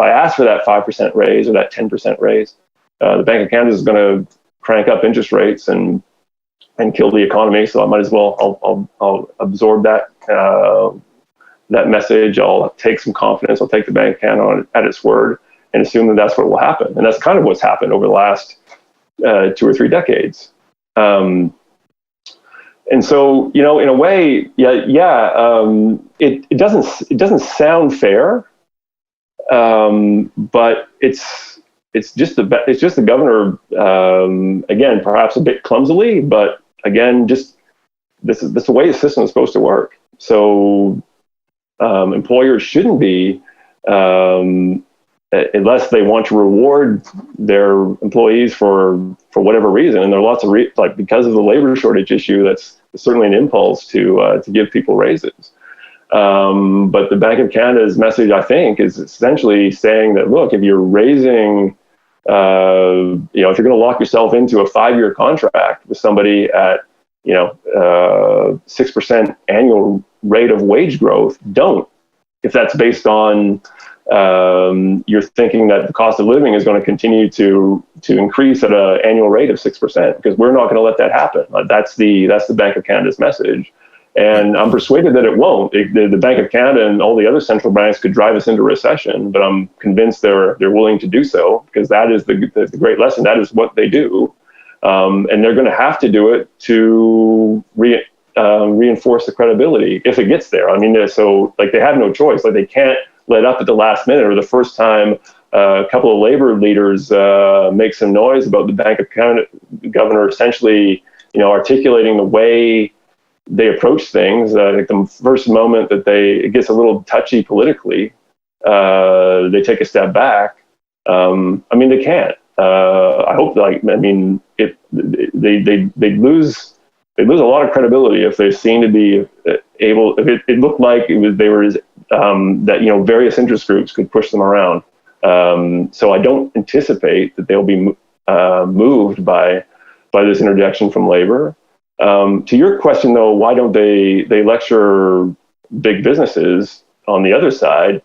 ask for that 5% raise or that 10% raise, the Bank of Canada is going to crank up interest rates and kill the economy. So I might as well I'll absorb that message. I'll take some confidence. I'll take the Bank of Canada at its word and assume that that's what will happen. And that's kind of what's happened over the last 2 or 3 decades. And so, in a way, it doesn't sound fair, but it's just the governor, again, perhaps a bit clumsily, but again, just this is the way the system is supposed to work. So employers shouldn't be, unless they want to reward their employees for whatever reason. And there are lots of because of the labor shortage issue, that's certainly an impulse to give people raises. But the Bank of Canada's message, I think, is essentially saying that, look, if you're raising, if you're going to lock yourself into a 5-year contract with somebody at 6% annual rate of wage growth, don't. If that's based on you're thinking that the cost of living is going to continue to increase at an annual rate of 6%, because we're not going to let that happen. That's the Bank of Canada's message, and I'm persuaded that it won't. The Bank of Canada and all the other central banks could drive us into recession, but I'm convinced they're willing to do so, because that is the great lesson. That is what they do, and they're going to have to do it to reinforce the credibility if it gets there. So they have no choice. They can't let up at the last minute or the first time a couple of labor leaders make some noise about the Bank of Canada governor essentially, articulating the way they approach things. The first moment that it gets a little touchy politically, they take a step back. They can't. I hope. If they lose a lot of credibility if they seem to be able. If it looked like they were as that various interest groups could push them around. So I don't anticipate that they'll be moved by this interjection from labor. To your question, though, why don't they lecture big businesses on the other side?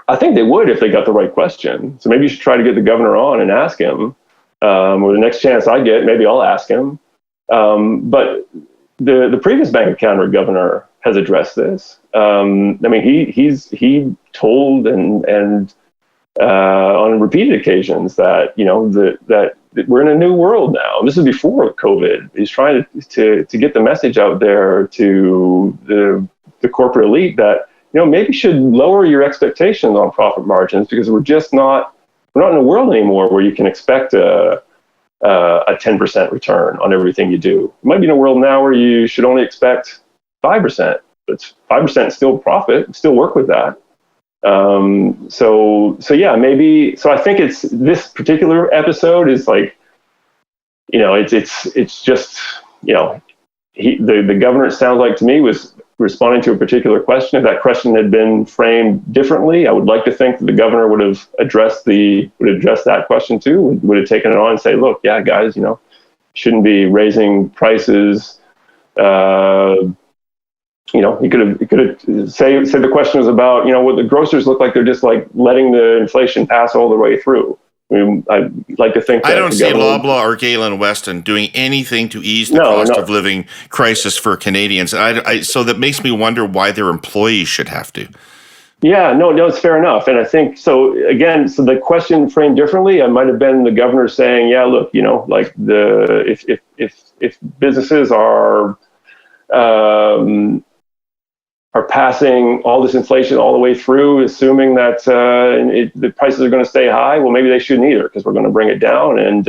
I think they would if they got the right question. So maybe you should try to get the governor on and ask him. Or the next chance I get, maybe I'll ask him. But the previous Bank of Canada governor has addressed this. He told and on repeated occasions that that we're in a new world now. This is before COVID. He's trying to get the message out there to the corporate elite that maybe you should lower your expectations on profit margins, because we're not in a world anymore where you can expect a 10% return on everything you do. You might be in a world now where you should only expect 5%. But 5% still profit, still work with that. So yeah, maybe. So I think it's this particular episode is like, it's just, the governor, it sounds like to me, was responding to a particular question. If that question had been framed differently, I would like to think that the governor would have addressed that question too. Would have taken it on and say, look, yeah, guys, shouldn't be raising prices. He could have say the question was about, what the grocers look like. They're just like letting the inflation pass all the way through. I'd like to think that I don't see Loblaw or Galen Weston doing anything to ease the cost of living crisis for Canadians. So that makes me wonder why their employees should have to. Yeah, no, it's fair enough. And I think, so again, so the question framed differently, I might have been the governor saying, yeah, look, like if businesses are passing all this inflation all the way through, assuming that the prices are going to stay high, well, maybe they shouldn't either, because we're going to bring it down. And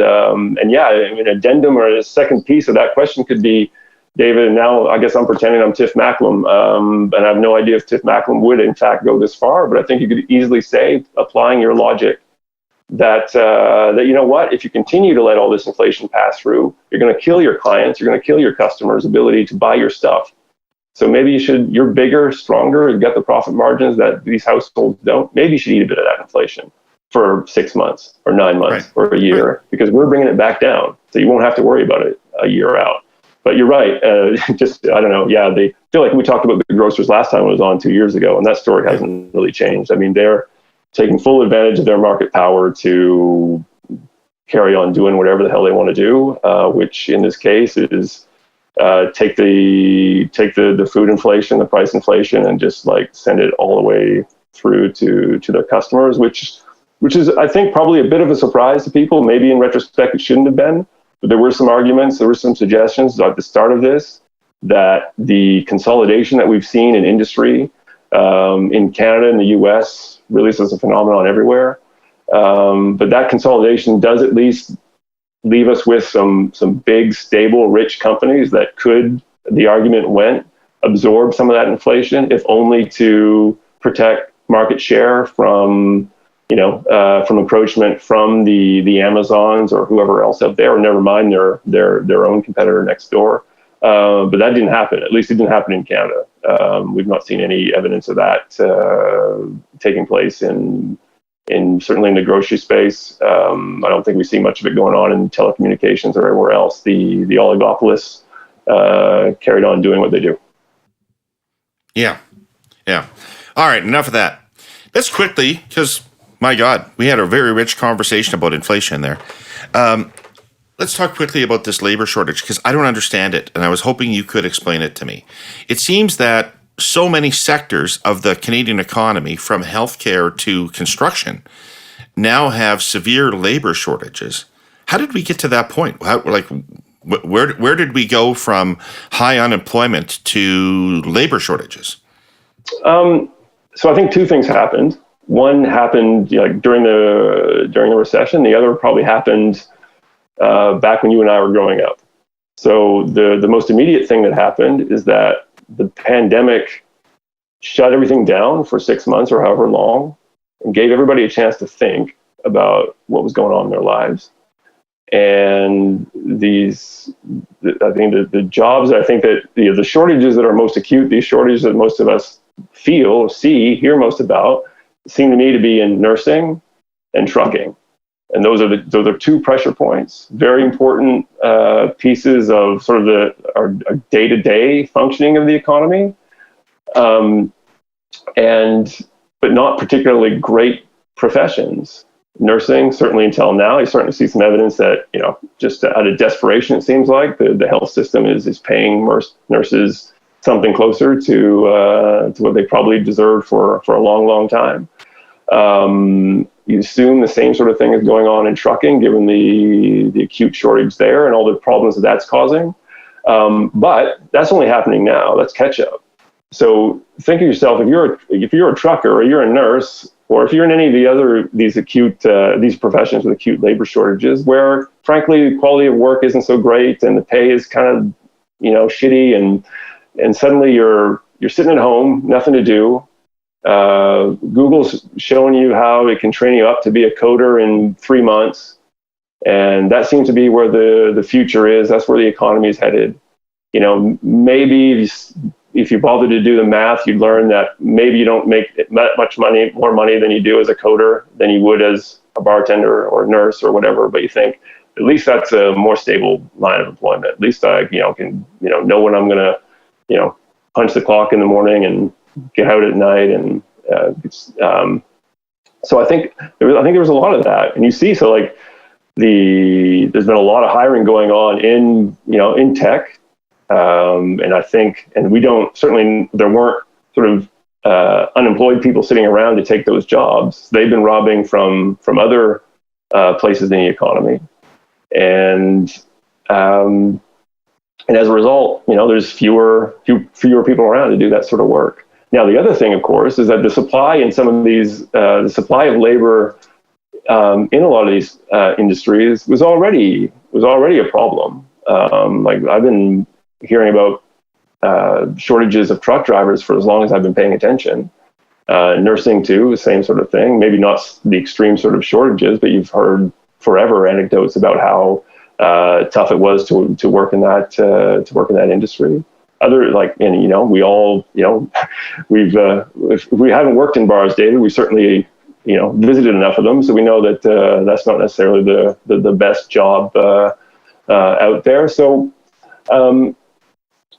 yeah, an addendum or a second piece of that question could be, David, and now I guess I'm pretending I'm Tiff Macklem, and I have no idea if Tiff Macklem would in fact go this far, but I think you could easily say, applying your logic, that if you continue to let all this inflation pass through, you're going to kill your clients, you're going to kill your customers' ability to buy your stuff. So maybe you're bigger, stronger, and got the profit margins that these households don't. Maybe you should eat a bit of that inflation for 6 months or 9 months or a year, because we're bringing it back down. So you won't have to worry about it a year out. But you're right. I don't know. Yeah, they feel like we talked about the grocers last time it was on 2 years ago, and that story hasn't really changed. I mean, they're taking full advantage of their market power to carry on doing whatever the hell they want to do, which in this case is take the food inflation, the price inflation, and just like send it all the way through to their customers, which is, I think, probably a bit of a surprise to people. Maybe in retrospect it shouldn't have been, but there were some arguments, there were some suggestions at the start of this that the consolidation that we've seen in industry in Canada and the US, really is a phenomenon everywhere. But that consolidation does at least leave us with some big, stable, rich companies that could, the argument went, absorb some of that inflation, if only to protect market share from encroachment from the Amazons or whoever else out there, or never mind their own competitor next door. But that didn't happen. At least it didn't happen in Canada. We've not seen any evidence of that taking place in certainly in the grocery space. I don't think we see much of it going on in telecommunications or everywhere else. The oligopolists carried on doing what they do. Yeah. All right, enough of that. Let's quickly, because my God, we had a very rich conversation about inflation there. Let's talk quickly about this labor shortage, because I don't understand it, and I was hoping you could explain it to me. It seems that so many sectors of the Canadian economy, from healthcare to construction, now have severe labor shortages. How did we get to that point? Where did we go from high unemployment to labor shortages? So I think two things happened. One happened during the recession. The other probably happened back when you and I were growing up. So the most immediate thing that happened is that the pandemic shut everything down for 6 months or however long, and gave everybody a chance to think about what was going on in their lives. And I think the jobs, I think that the shortages that are most acute, these shortages that most of us hear most about seem to me to be in nursing and trucking. And those are two pressure points, very important pieces of sort of our day-to-day functioning of the economy, but not particularly great professions. Nursing, certainly until now, you're starting to see some evidence that, just out of desperation, it seems like the health system is paying nurses something closer to what they probably deserved for a long, long time. You assume the same sort of thing is going on in trucking, given the acute shortage there and all the problems that's causing. But that's only happening now. That's catch up. So think of yourself, if you're a trucker or you're a nurse, or if you're in any of these professions with acute labor shortages, where frankly the quality of work isn't so great and the pay is kind of shitty, and suddenly you're sitting at home, nothing to do. Google's showing you how it can train you up to be a coder in 3 months, and that seems to be where the future is. That's where the economy is headed. Maybe if you bother to do the math, you'd learn that maybe you don't make more money than you do as a coder than you would as a bartender or nurse or whatever. But you think at least that's a more stable line of employment. At least I can know when I'm going to punch the clock in the morning and get out at night. And so I think there was a lot of that. And you see, so like there's been a lot of hiring going on in tech. And I think, and there weren't sort of unemployed people sitting around to take those jobs. They've been robbing from other places in the economy, and as a result, there's fewer people around to do that sort of work. Now, the other thing, of course, is that the supply in some of these, the supply of labor in a lot of these industries was already a problem. Like I've been hearing about shortages of truck drivers for as long as I've been paying attention. Nursing too, the same sort of thing. Maybe not the extreme sort of shortages, but you've heard forever anecdotes about how tough it was to work in that industry. We all, if we haven't worked in bars, David, we certainly visited enough of them, so we know that that's not necessarily the best job out there.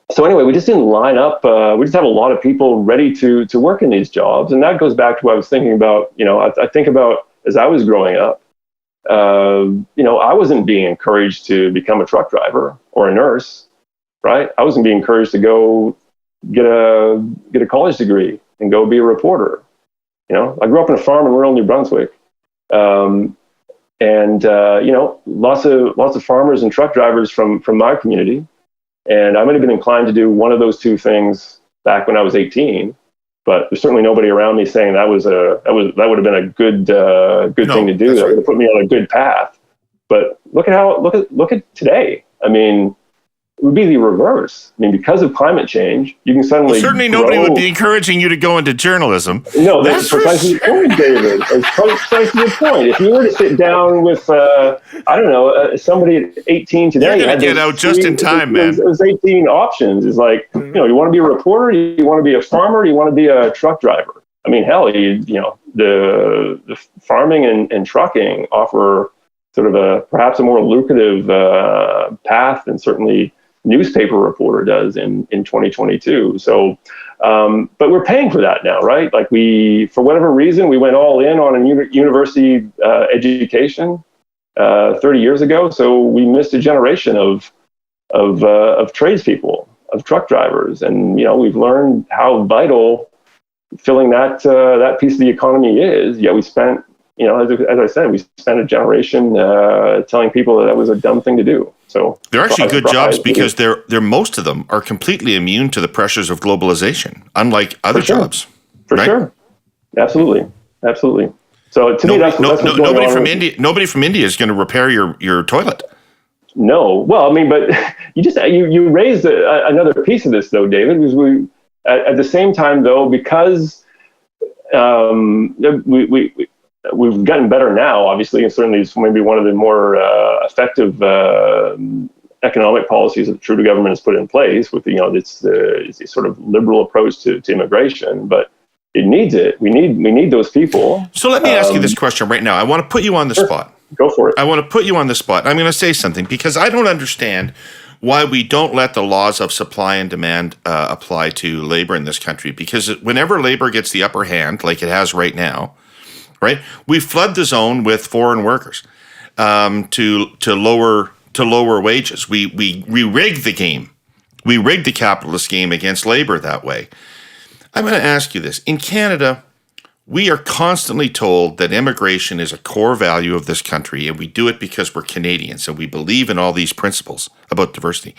So anyway, we just didn't line up. We just have a lot of people ready to work in these jobs. And that goes back to what I was thinking about. I think about as I was growing up, I wasn't being encouraged to become a truck driver or a nurse, right? I wasn't being encouraged to go get a college degree and go be a reporter. I grew up on a farm in rural New Brunswick. Lots of farmers and truck drivers from my community. And I might have been inclined to do one of those two things back when I was 18, but there's certainly nobody around me saying that would have been a good thing to do. That would have put me on a good path. But look at today. I mean, it would be the reverse. I mean, because of climate change, you can suddenly certainly nobody would be encouraging you to go into journalism. No, that's precisely the point, David. It's precisely the point. If you were to sit down with, somebody at 18 today, you're going to get out just in time, man. There's 18 options. It's like, you want to be a reporter, you want to be a farmer, you want to be a truck driver. I mean, hell, the farming and trucking offer sort of perhaps a more lucrative path than certainly newspaper reporter does in 2022. So, but we're paying for that now, right? Like for whatever reason, we went all in on a university education 30 years ago. So we missed a generation of tradespeople, of truck drivers. And, we've learned how vital filling that piece of the economy is. Yet we spent, as I said, we spent a generation telling people that was a dumb thing to do. So they're actually good jobs because they're most of them are completely immune to the pressures of globalization, unlike other jobs. For sure, absolutely. So to me, that's what's going nobody on. Nobody from India is going to repair your toilet. No, well, I mean, but you raised another piece of this though, David. Because we at the same time though, because we've gotten better now, obviously, and certainly it's maybe one of the more effective economic policies that the Trudeau government has put in place with it's sort of liberal approach to immigration, but it needs it. We need those people. So let me ask you this question right now. I want to put you on the spot. Go for it. I want to put you on the spot. I'm going to say something because I don't understand why we don't let the laws of supply and demand apply to labor in this country. Because whenever labor gets the upper hand, like it has right now, right, we flood the zone with foreign workers to lower wages. We rig the game. We rig the capitalist game against labor that way. I'm going to ask you this. In Canada, we are constantly told that immigration is a core value of this country, and we do it because we're Canadians and we believe in all these principles about diversity.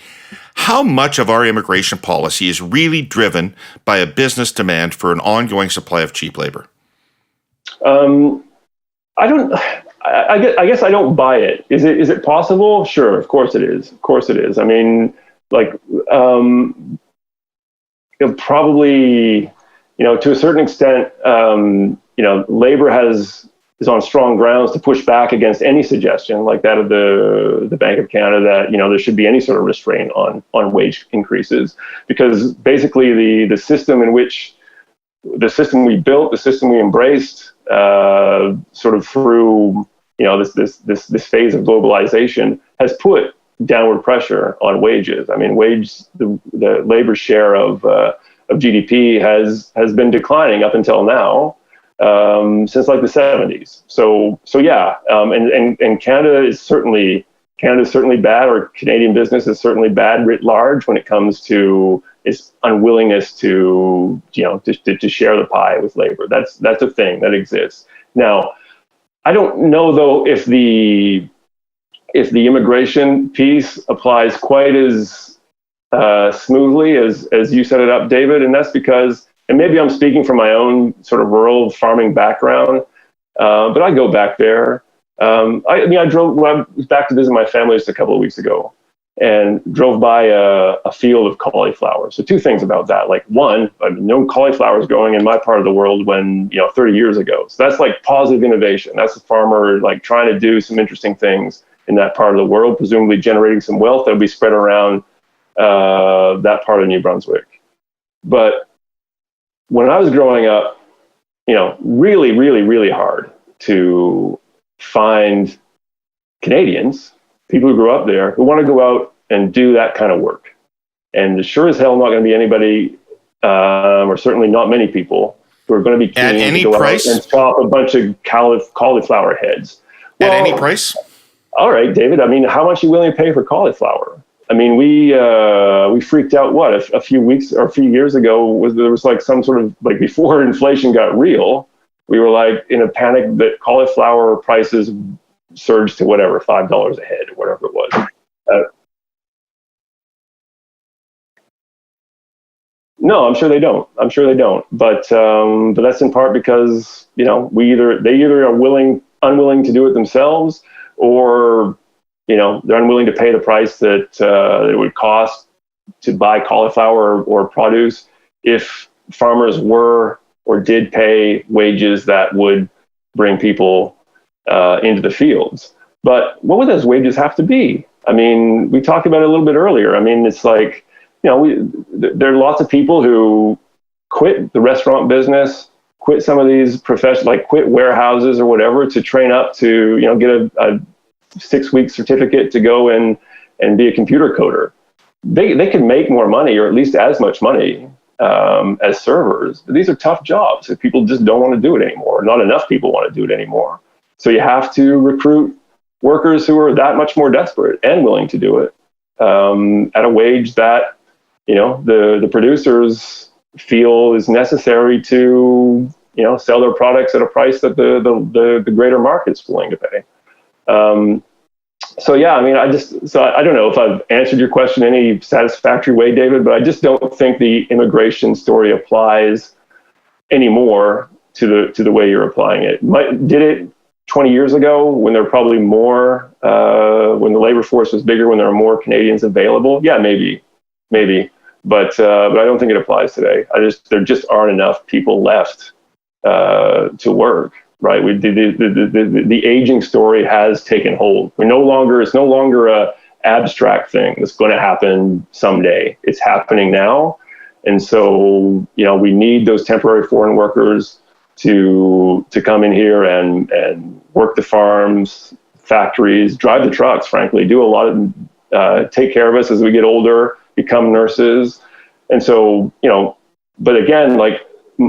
How much of our immigration policy is really driven by a business demand for an ongoing supply of cheap labor? I guess I don't buy it. Is it possible? Sure, of course it is. Of course it is. I mean, probably, to a certain extent, labor is on strong grounds to push back against any suggestion like that of the Bank of Canada that, there should be any sort of restraint on wage increases, because basically the system we built, the system we embraced, sort of through, this phase of globalization has put downward pressure on wages. I mean, the labor share of GDP has been declining up until now, since like the 70s. So yeah, and Canada is certainly bad, or Canadian business is certainly bad writ large when it comes to its unwillingness to share the pie with labor. That's a thing that exists. Now, I don't know though if the immigration piece applies quite as smoothly as you set it up, David, and that's because, and maybe I'm speaking from my own sort of rural farming background, but I go back there. I was back to visit my family just a couple of weeks ago, and drove by a field of cauliflower. So two things about that. Like, one, I've known cauliflowers growing in my part of the world 30 years ago. So that's like positive innovation. That's a farmer like trying to do some interesting things in that part of the world, presumably generating some wealth that will be spread around that part of New Brunswick. But when I was growing up, really, really, really hard to find Canadians, people who grew up there, who want to go out and do that kind of work. And sure as hell not going to be anybody, or certainly not many people, who are going to be keen at any to go price? out and chop a bunch of cauliflower heads. At any price? All right, David. I mean, how much are you willing to pay for cauliflower? I mean, we freaked out. A few weeks or a few years ago, there was like some sort of, like, before inflation got real, we were like in a panic that cauliflower prices surged to whatever, $5 a head or whatever it was. No, I'm sure they don't. But that's in part because they either are unwilling to do it themselves, or they're unwilling to pay the price that it would cost to buy cauliflower or produce if farmers were or did pay wages that would bring people into the fields. But what would those wages have to be? I mean, we talked about it a little bit earlier. I mean, it's like, there are lots of people who quit the restaurant business, quit some of these professions, like quit warehouses or whatever, to train up to, get a 6-week certificate to go and be a computer coder. They can make more money, or at least as much money, as servers. But these are tough jobs. If people just don't want to do it anymore. Not enough people want to do it anymore. So you have to recruit workers who are that much more desperate and willing to do it at a wage that the producers feel is necessary to sell their products at a price that the greater market's willing to pay. So yeah, I mean, I don't know if I've answered your question in any satisfactory way, David, but I just don't think the immigration story applies anymore to the way you're applying it. Did it 20 years ago, when there were probably more, when the labor force was bigger, when there were more Canadians available? Yeah, maybe. But I don't think it applies today. There just aren't enough people left to work. Right, the aging story has taken hold. It's no longer a abstract thing that's going to happen someday. It's happening now. And so, we need those temporary foreign workers to come in here and work the farms, factories, drive the trucks, frankly, do a lot of, take care of us as we get older, become nurses. And so, but again, like,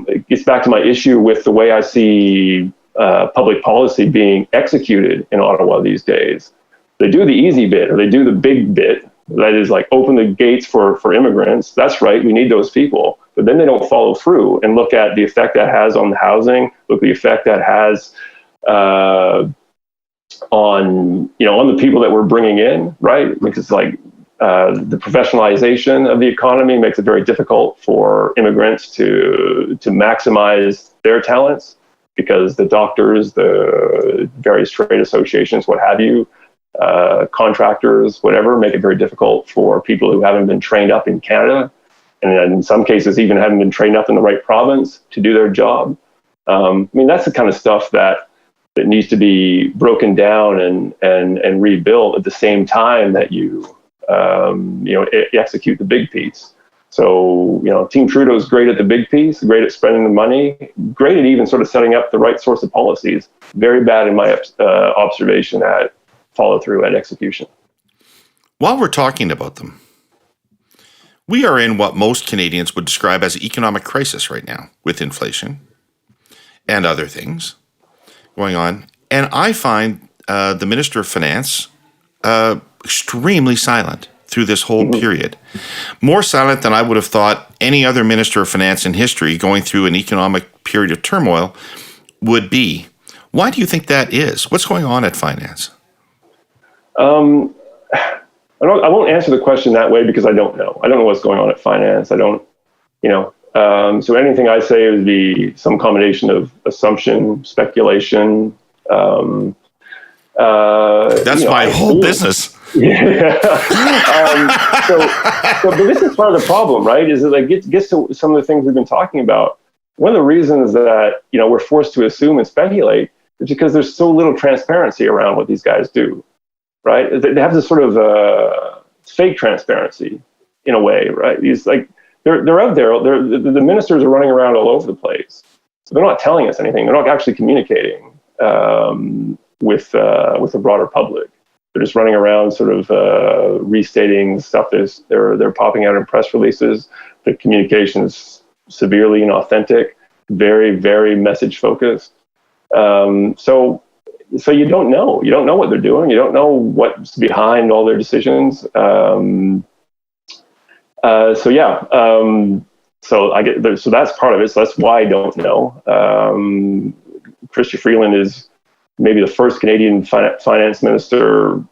it gets back to my issue with the way I see public policy being executed in Ottawa these days. They do the easy bit, or they do the big bit. That is, like, open the gates for immigrants. That's right. We need those people. But then they don't follow through and look at the effect that has on the housing, look at the effect that has on the people that we're bringing in, right? Because, like, the professionalization of the economy makes it very difficult for immigrants to maximize their talents, because the doctors, the various trade associations, what have you, contractors, whatever, make it very difficult for people who haven't been trained up in Canada, and in some cases even haven't been trained up in the right province to do their job. That's the kind of stuff that needs to be broken down and rebuilt at the same time that you execute the big piece. So, Team Trudeau's great at the big piece, great at spending the money, great at even sort of setting up the right sorts of policies. Very bad in my observation at follow through and execution. While we're talking about them, we are in what most Canadians would describe as an economic crisis right now, with inflation and other things going on. And I find the Minister of Finance extremely silent through this whole period. More silent than I would have thought any other Minister of Finance in history going through an economic period of turmoil would be. Why do you think that is? What's going on at Finance? I won't answer the question that way, because I don't know. I don't know what's going on at Finance. I don't, so anything I say would be some combination of assumption, speculation. That's my whole business. Yeah. But this is part of the problem, right? Is that it gets to some of the things we've been talking about. One of the reasons that, we're forced to assume and speculate is because there's so little transparency around what these guys do. Right? They have this sort of fake transparency in a way, right? These, like, they're out there. The ministers are running around all over the place. So they're not telling us anything. They're not actually communicating with the broader public. They're just running around, sort of restating stuff. They're popping out in press releases. The communication is severely inauthentic, very, very message focused. So you don't know. You don't know what they're doing. You don't know what's behind all their decisions. So that's part of it. So that's why I don't know. Chrystia Freeland is maybe the first Canadian finance minister,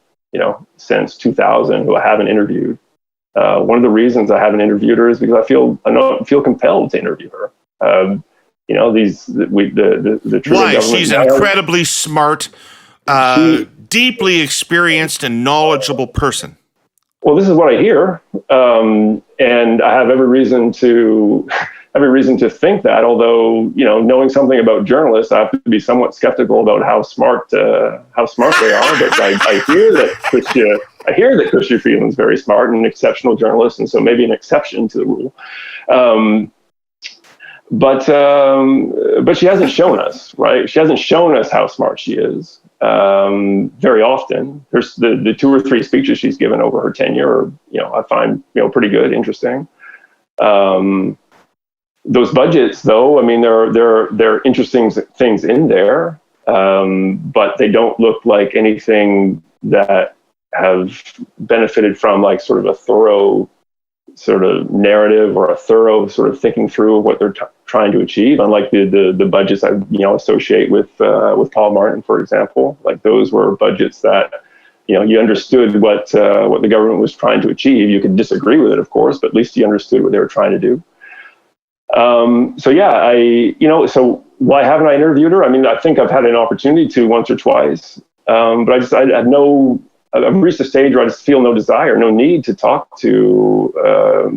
since 2000 who I haven't interviewed. One of the reasons I haven't interviewed her is because I don't feel compelled to interview her. The Trudeau Why? government. She's an incredibly smart, deeply experienced and knowledgeable person. Well, this is what I hear, and I have every reason to think that. Although, knowing something about journalists, I have to be somewhat skeptical about how smart they are. But I hear that Chrystia Freeland's very smart and an exceptional journalist, and so maybe an exception to the rule. But she hasn't shown us, right? She hasn't shown us how smart she is very often. There's the 2 or 3 speeches she's given over her tenure, I find, pretty good, interesting. Those budgets, though, there are interesting things in there, but they don't look like anything that have benefited from, like, sort of a thorough sort of narrative or a thorough sort of thinking through of what they're trying to achieve. Unlike the budgets I associate with Paul Martin, for example, like, those were budgets that you understood what the government was trying to achieve. You could disagree with it, of course, but at least you understood what they were trying to do. So why haven't I interviewed her? I think I've had an opportunity to once or twice, but I've reached a stage where I just feel no desire, no need to talk to a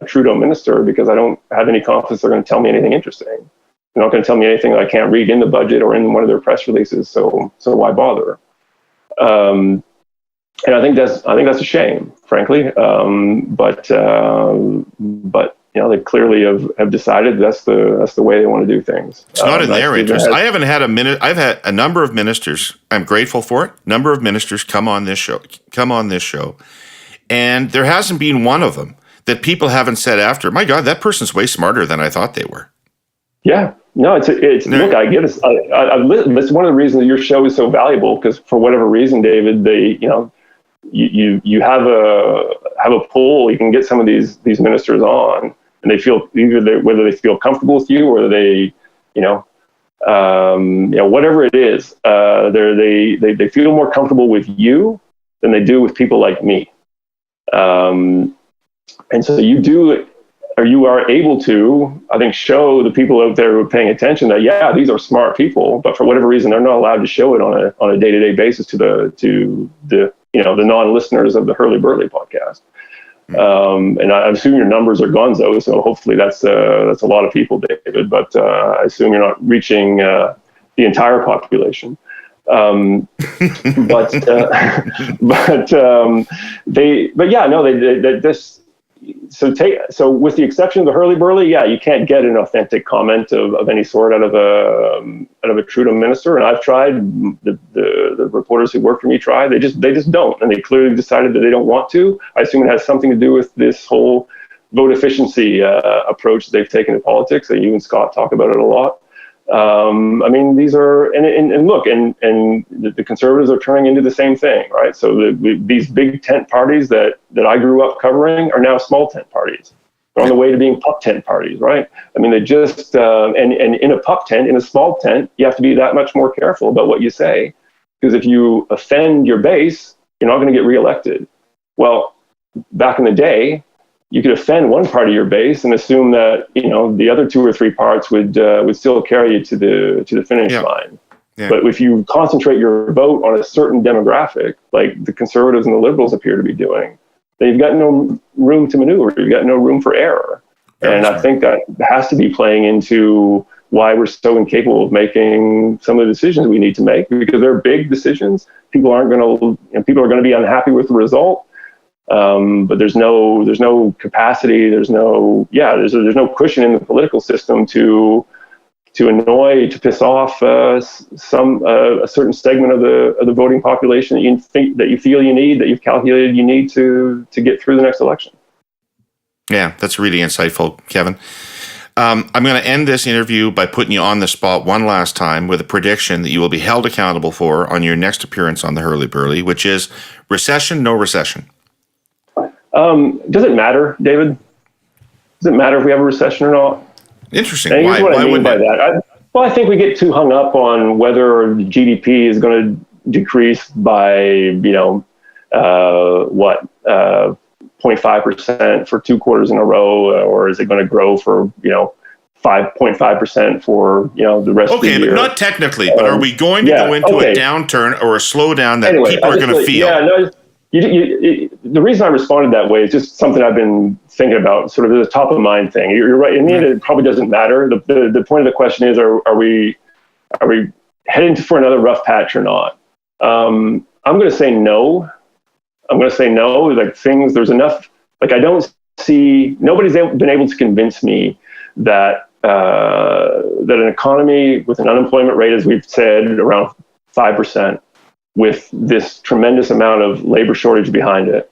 Trudeau minister, because I don't have any confidence they're going to tell me anything interesting. They're not going to tell me anything that I can't read in the budget or in one of their press releases. So why bother? And I think that's a shame, frankly. But they clearly have decided that's the way they want to do things. It's not in their interest. I haven't had I've had a number of ministers. I'm grateful for it. Number of ministers come on this show, and there hasn't been one of them that people haven't said after, my God, that person's way smarter than I thought they were. Yeah. No, it's look, I get it. That's one of the reasons that your show is so valuable, because for whatever reason, David, you have a poll. You can get some of these ministers on, and they feel whether they feel comfortable with you, or they, whatever it is, they feel more comfortable with you than they do with people like me. And so you are able to, I think, show the people out there who are paying attention that, yeah, these are smart people, but for whatever reason, they're not allowed to show it on a day-to-day basis to the non-listeners of the Herle Burly podcast. And I assume your numbers are gonzo, so hopefully that's a lot of people, David. But I assume you're not reaching the entire population. They this. So with the exception of the Herle Burly, yeah, you can't get an authentic comment of any sort out of a Trudeau minister. And I've tried. The reporters who work for me try. They just don't, and they clearly decided that they don't want to. I assume it has something to do with this whole vote efficiency approach they've taken to politics. And you and Scott talk about it a lot. These are and look, and the Conservatives are turning into the same thing, right? So these big tent parties that I grew up covering are now small tent parties. They're on the way to being pup tent parties, right? I mean, they just and in a pup tent, in a small tent, you have to be that much more careful about what you say, because if you offend your base, you're not going to get reelected. Well, back in the day, you could offend one part of your base and assume that the other two or three parts would still carry you to the finish line. Yeah. But if you concentrate your vote on a certain demographic, like the Conservatives and the Liberals appear to be doing, then you've got no room to maneuver. You've got no room for error. And I think that has to be playing into why we're so incapable of making some of the decisions we need to make, because they're big decisions. People are going to be unhappy with the result. But there's no capacity. There's no cushion in the political system to annoy, to piss off a certain segment of the voting population that you feel you need, that you've calculated you need to get through the next election. Yeah, that's really insightful, Kevin. I'm going to end this interview by putting you on the spot one last time with a prediction that you will be held accountable for on your next appearance on the Herle Burly, which is recession, no recession. Does it matter, David? Does it matter if we have a recession or not? Interesting. And here's what I mean by that. I think we get too hung up on whether the GDP is going to decrease by 0.5% for 2 quarters in a row, or is it going to grow for 5.5% for the rest of the year? Okay, but not technically. But are we going to go into a downturn or a slowdown that people are going to feel? Yeah, no. The reason I responded that way is just something I've been thinking about, sort of as a top of mind thing. You're right. In the end, it probably doesn't matter. The point of the question is, are we heading for another rough patch or not? I'm going to say no. Like there's enough. Like I don't see. Nobody's been able to convince me that an economy with an unemployment rate, as we've said, around 5%. With this tremendous amount of labor shortage behind it,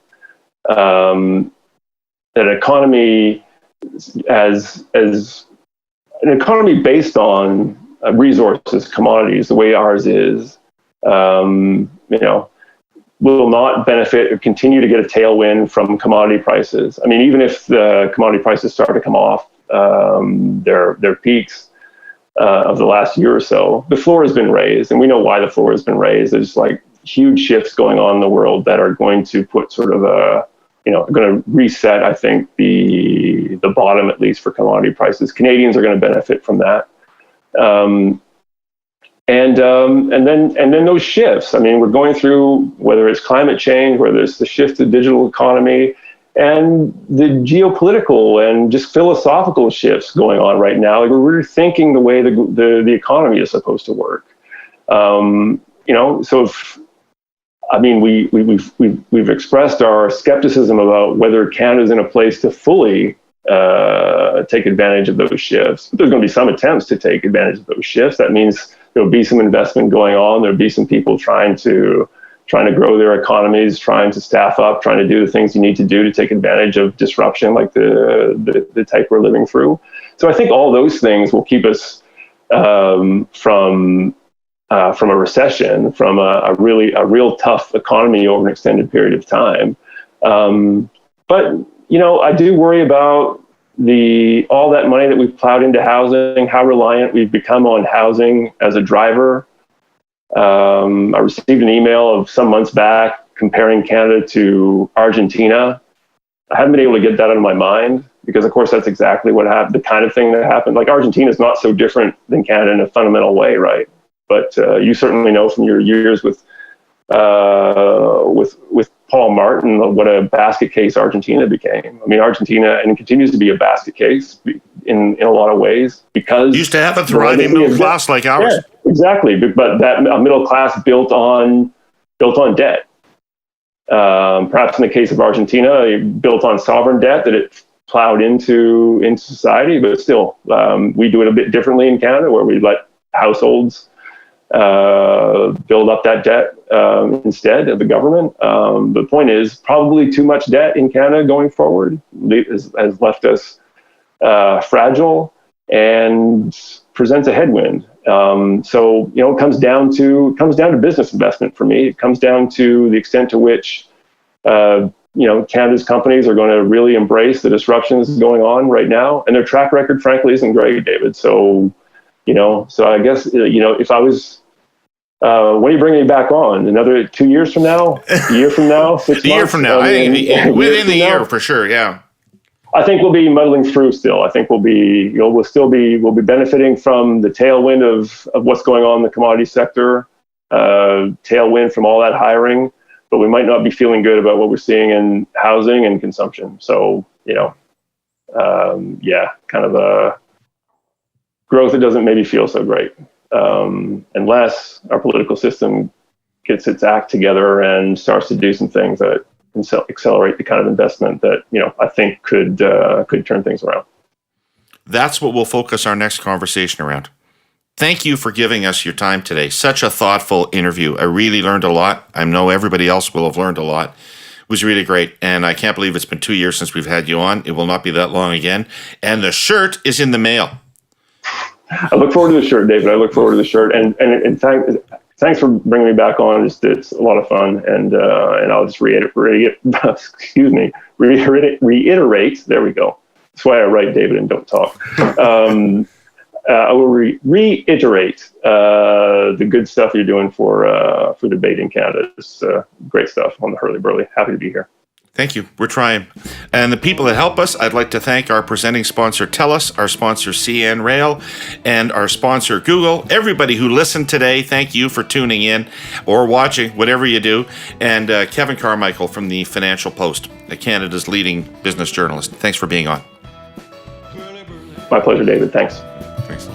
that economy as an economy based on resources, commodities, the way ours is, will not benefit or continue to get a tailwind from commodity prices. I mean, even if the commodity prices start to come off their peaks of the last year or so, the floor has been raised, and we know why the floor has been raised. There's like huge shifts going on in the world that are going to put sort of going to reset, I think, the bottom, at least for commodity prices. Canadians are going to benefit from that. And then those shifts. I mean, we're going through, whether it's climate change, whether it's the shift to digital economy, and the geopolitical and just philosophical shifts going on right now. Like we're rethinking the way the economy is supposed to work. So if I mean, we've expressed our skepticism about whether Canada's in a place to fully take advantage of those shifts. But there's going to be some attempts to take advantage of those shifts. That means there'll be some investment going on. There'll be some people trying to grow their economies, trying to staff up, trying to do the things you need to do to take advantage of disruption like the type we're living through. So I think all those things will keep us from a recession, from a real tough economy over an extended period of time. But I do worry about all that money that we've plowed into housing, how reliant we've become on housing as a driver. I received an email of some months back comparing Canada to Argentina. I haven't been able to get that out of my mind because, of course, that's exactly what happened, the kind of thing that happened. Like, Argentina is not so different than Canada in a fundamental way, right? But you certainly know from your years with Paul Martin what a basket case Argentina became. I mean, Argentina, and it continues to be a basket case in a lot of ways because used to have a thriving middle class like ours. Yeah, exactly, but that a middle class built on debt. Perhaps in the case of Argentina, it built on sovereign debt that it plowed into society. But still, we do it a bit differently in Canada, where we let households build up that debt instead of the government. The point is, probably too much debt in Canada going forward has left us fragile and presents a headwind. So it comes down to business investment for me. It comes down to the extent to which Canada's companies are going to really embrace the disruptions going on right now, and their track record, frankly, isn't great, David. So I guess if I was, when are you bringing me back on? Another 2 years from now? A year from now? 6 months? A year from now. Within the year, for sure. Yeah. I think we'll be muddling through still. I think we'll be benefiting from the tailwind of what's going on in the commodity sector, tailwind from all that hiring, but we might not be feeling good about what we're seeing in housing and consumption. So, kind of a growth that doesn't maybe feel so great, unless our political system gets its act together and starts to do some things that can accelerate the kind of investment that I think could turn things around. That's what we'll focus our next conversation around. Thank you for giving us your time today. Such a thoughtful interview. I really learned a lot. I know everybody else will have learned a lot. It was really great, and I can't believe it's been 2 years since we've had you on. It will not be that long again, and the shirt is in the mail. I look forward to the shirt, David. I look forward to the shirt, and thanks for bringing me back on. It's a lot of fun, and I'll just reiterate. There we go. That's why I write, David, and don't talk. I will reiterate the good stuff you're doing for debate in Canada. It's great stuff on the Herle Burly. Happy to be here. Thank you. We're trying. And the people that help us, I'd like to thank our presenting sponsor, TELUS, our sponsor, CN Rail, and our sponsor, Google. Everybody who listened today, thank you for tuning in or watching, whatever you do. And Kevin Carmichael from the Financial Post, Canada's leading business journalist. Thanks for being on. My pleasure, David. Thanks. Thanks.